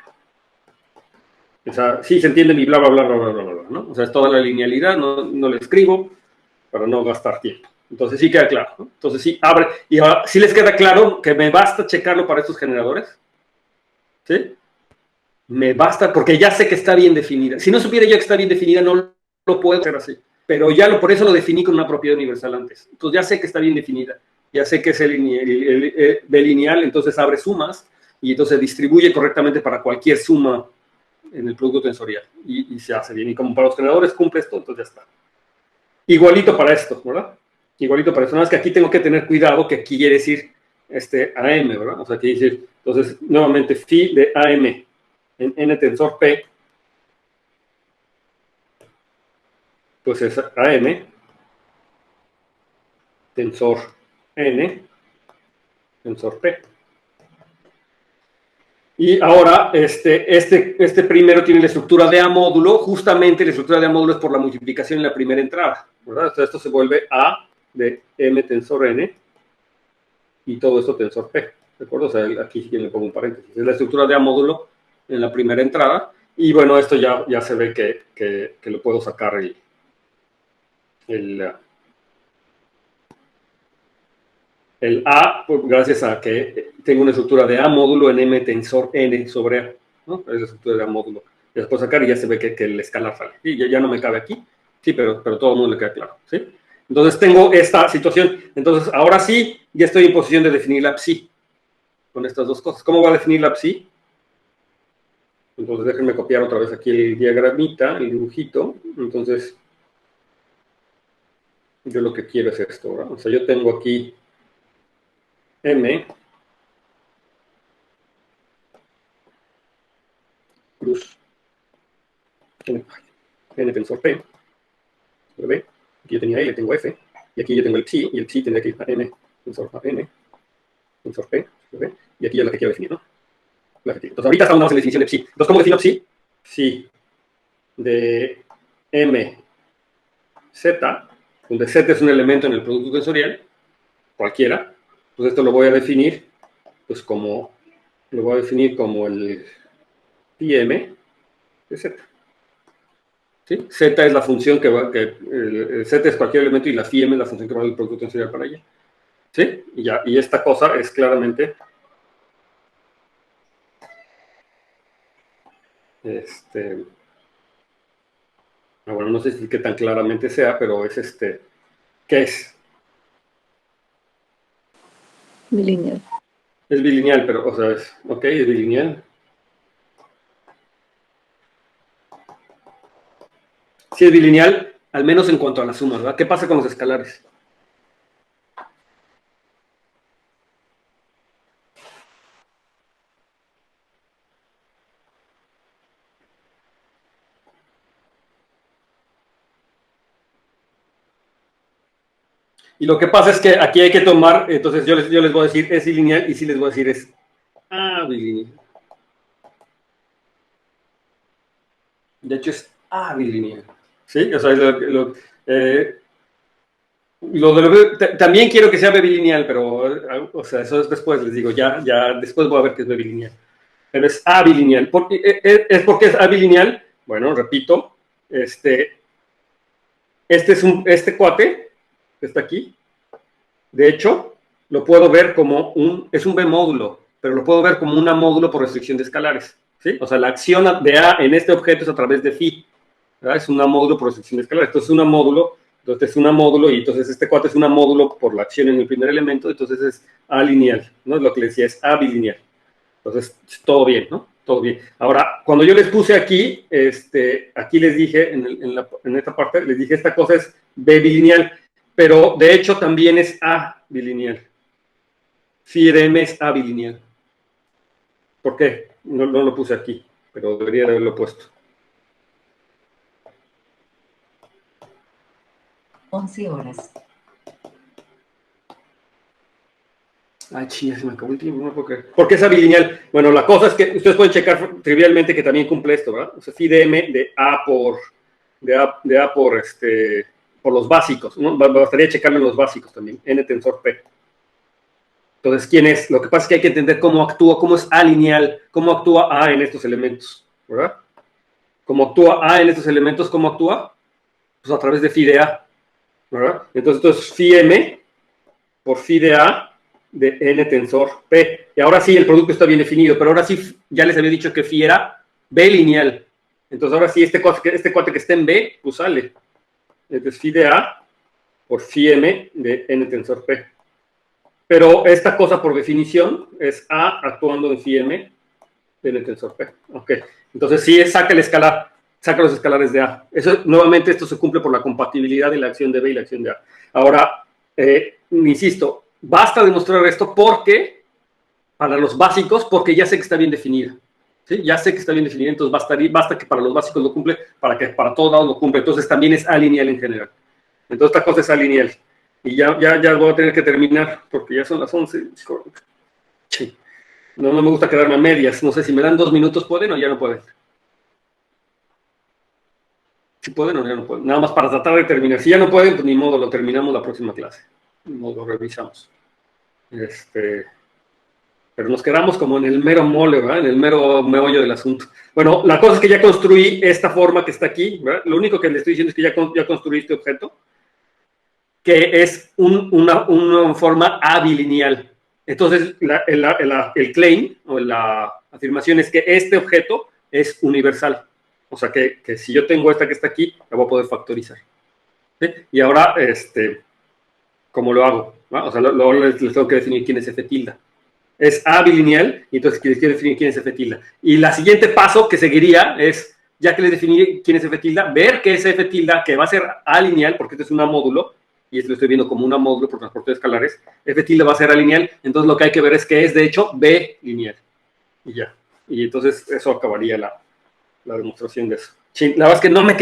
O sea, sí se entiende mi bla, bla, bla, bla, bla, bla, bla, ¿no? O sea, es toda la linealidad, no le escribo para no gastar tiempo. Entonces sí queda claro, ¿no? Entonces sí abre, y ahora sí les queda claro que me basta checarlo para estos generadores, ¿sí? Me basta, porque ya sé que está bien definida. Si no supiera yo que está bien definida, no lo puedo hacer así. Pero ya por eso lo definí con una propiedad universal antes. Entonces ya sé que está bien definida. Ya sé que es el B lineal, entonces abre sumas y entonces distribuye correctamente para cualquier suma en el producto tensorial. Y se hace bien. Y como para los generadores cumple esto, entonces ya está. Igualito para esto, ¿verdad? Igualito para esto. Nada más que aquí tengo que tener cuidado que aquí quiere decir AM, ¿verdad? O sea, aquí dice, entonces, nuevamente, phi de AM en n tensor P, pues es AM, tensor N, tensor P. Y ahora, este primero tiene la estructura de A módulo, justamente la estructura de A módulo es por la multiplicación en la primera entrada, ¿verdad? Entonces esto se vuelve A de M tensor N y todo esto tensor P, ¿de acuerdo? O sea, aquí le pongo un paréntesis. Es la estructura de A módulo en la primera entrada y bueno, esto ya se ve que lo puedo sacar el A, pues, gracias a que tengo una estructura de A módulo en M tensor N sobre A, ¿no? Es la estructura de A módulo. Y después sacar y ya se ve que el escalar sale. Y ya no me cabe aquí, sí, pero todo el mundo le queda claro, ¿sí? Entonces tengo esta situación. Entonces, ahora sí, ya estoy en posición de definir la psi con estas dos cosas. ¿Cómo voy a definir la psi? Entonces, déjenme copiar otra vez aquí el diagramita, el dibujito. Entonces, yo lo que quiero es esto, ¿verdad? O sea, yo tengo aquí M cruz N tensor P, ¿ve? Aquí yo tenía L, tengo F, y aquí yo tengo el psi, y el psi tendría que ir a N tensor a N, tensor P, ¿ve? Y aquí ya la que quiero definir, ¿no? Entonces ahorita estamos en la definición de psi. Entonces, ¿cómo defino psi? Psi de M Z, donde Z es un elemento en el producto tensorial, cualquiera, pues esto lo voy a definir, pues como, lo voy a definir como el pi M de Z. ¿sí? Z es la función que va, Z es cualquier elemento y la phi m es la función que va del producto tensorial para ella. ¿Sí? Y, ya, y esta cosa es claramente bueno, no sé si qué tan claramente sea, pero es ¿qué es? Bilineal. Es bilineal, pero, o sea, ok, es bilineal. Sí es bilineal, al menos en cuanto a la suma, ¿verdad? ¿Qué pasa con los escalares? Y lo que pasa es que aquí hay que tomar, entonces yo les voy a decir es bilineal y sí les voy a decir es bilineal. De hecho es bilineal. ¿Sí? O sea, también quiero que sea bilineal, pero, o sea, eso es después, les digo, ya después voy a ver que es bilineal. Pero es abilineal. ¿Es porque es abilineal? Bueno, repito, este cuate que está aquí, de hecho, lo puedo ver como es un B módulo, pero lo puedo ver como una módulo por restricción de escalares, ¿sí? O sea, la acción de A en este objeto es a través de phi, ¿verdad? Es una módulo por restricción de escalares. Entonces, es una módulo, y entonces este cuate es una módulo por la acción en el primer elemento, entonces es alineal, ¿no? Es lo que les decía, es abilineal. Entonces, todo bien, ¿no? Todo bien. Ahora, cuando yo les puse aquí, aquí les dije, en esta parte, les dije, esta cosa es B bilineal, pero de hecho también es A bilineal. Phi de M es A bilineal. ¿Por qué? No lo puse aquí, pero debería de haberlo puesto. 11 horas. Ay, chía, se me acabó el tiempo, no puedo creer. ¿Por qué es abilineal? Bueno, la cosa es que ustedes pueden checar trivialmente que también cumple esto, ¿verdad? O sea, phi de M de A por los básicos, ¿no? Bastaría checarlo en los básicos también, N tensor P. Entonces, ¿quién es? Lo que pasa es que hay que entender cómo actúa, cómo es alineal, cómo actúa A en estos elementos, ¿verdad? ¿Cómo actúa A en estos elementos? ¿Cómo actúa? Pues a través de phi de A, ¿verdad? Entonces, esto es phi M por phi de A de N tensor P. Y ahora sí, el producto está bien definido, pero ahora sí, ya les había dicho que phi era B lineal. Entonces, ahora sí, este cuate que esté en B, pues sale. Entonces, phi de A por phi M de N tensor P. Pero esta cosa, por definición, es A actuando en phi M de N tensor P. Ok. Entonces, sí, saca los escalares de A. Nuevamente, esto se cumple por la compatibilidad de la acción de B y la acción de A. Ahora, insisto, basta demostrar esto para los básicos, porque ya sé que está bien definida. ¿Sí? Ya sé que está bien definida, entonces basta que para los básicos lo cumple, para que para todos lados lo cumple. Entonces también es alineal en general. Entonces esta cosa es alineal. Y ya voy a tener que terminar, porque ya son las 11. Sí. No me gusta quedarme a medias. No sé si me dan 2 minutos, ¿pueden o ya no pueden? Si pueden o ya no pueden. Nada más para tratar de terminar. Si ya no pueden, pues ni modo, lo terminamos la próxima clase. Ni modo, lo revisamos. Pero nos quedamos como en el mero mole, ¿verdad? En el mero meollo del asunto. Bueno, la cosa es que ya construí esta forma que está aquí, ¿verdad? Lo único que le estoy diciendo es que ya construí este objeto, que es una forma abilineal. Entonces, el claim o la afirmación es que este objeto es universal. O sea, que si yo tengo esta que está aquí, la voy a poder factorizar. ¿Sí? Y ahora, ¿cómo lo hago? ¿No? O sea, luego les tengo que definir quién es F tilde. Es A bilineal, y entonces les quiero definir quién es F tilde. Y el siguiente paso que seguiría es, ya que les definí quién es F tilde, ver qué es F tilde, que va a ser A lineal, porque este es un módulo, y esto lo estoy viendo como un módulo por transporte de escalares. F tilde va a ser A lineal, entonces lo que hay que ver es que es, de hecho, B lineal. Y ya. Y entonces eso acabaría la demostración de eso. Sí, la verdad es que no me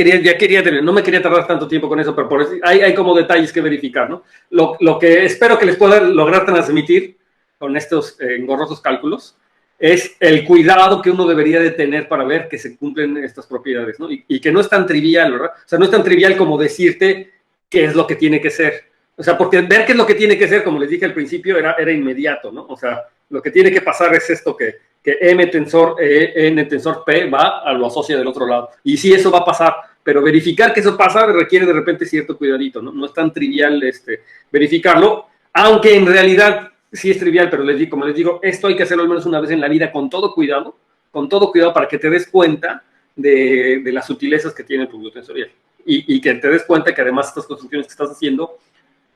quería tardar tanto tiempo con eso, pero por eso hay como detalles que verificar, ¿no? Lo que espero que les pueda lograr transmitir con estos engorrosos cálculos es el cuidado que uno debería de tener para ver que se cumplen estas propiedades, ¿no? Y que no es tan trivial, ¿verdad? O sea, no es tan trivial como decirte qué es lo que tiene que ser. O sea, porque ver qué es lo que tiene que ser, como les dije al principio, era inmediato, ¿no? O sea, lo que tiene que pasar es esto que M tensor N tensor P va a lo asocia del otro lado. Y sí, eso va a pasar, pero verificar que eso pasa requiere de repente cierto cuidadito, ¿no? No es tan trivial verificarlo, aunque en realidad sí es trivial, pero como les digo, esto hay que hacerlo al menos una vez en la vida con todo cuidado para que te des cuenta de las sutilezas que tiene el producto tensorial y que te des cuenta que además estas construcciones que estás haciendo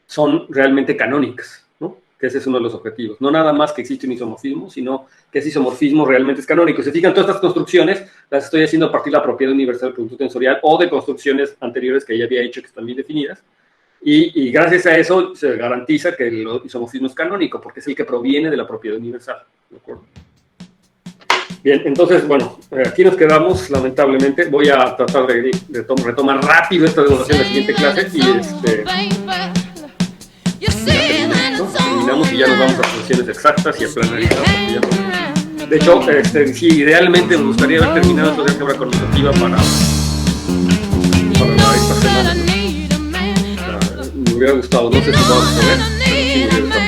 son realmente canónicas, ¿no? Que ese es uno de los objetivos. No nada más que existe un isomorfismo, sino que ese isomorfismo realmente es canónico. Se fijan, todas estas construcciones las estoy haciendo a partir de la propiedad universal del producto tensorial o de construcciones anteriores que ya había hecho que están bien definidas. Y gracias a eso se garantiza que el isomorfismo es canónico, porque es el que proviene de la propiedad universal. ¿De acuerdo? Bien, entonces, bueno, aquí nos quedamos, lamentablemente. Voy a tratar de retomar rápido esta demostración en la siguiente clase y terminamos y ya nos vamos a funciones exactas y a planaridad. De hecho, sí, idealmente me gustaría haber terminado esto de álgebra conmutativa para esta semana, ¿no? Me hubiera gustado, no sé si vamos a ver, pero sí me hubiera gustado.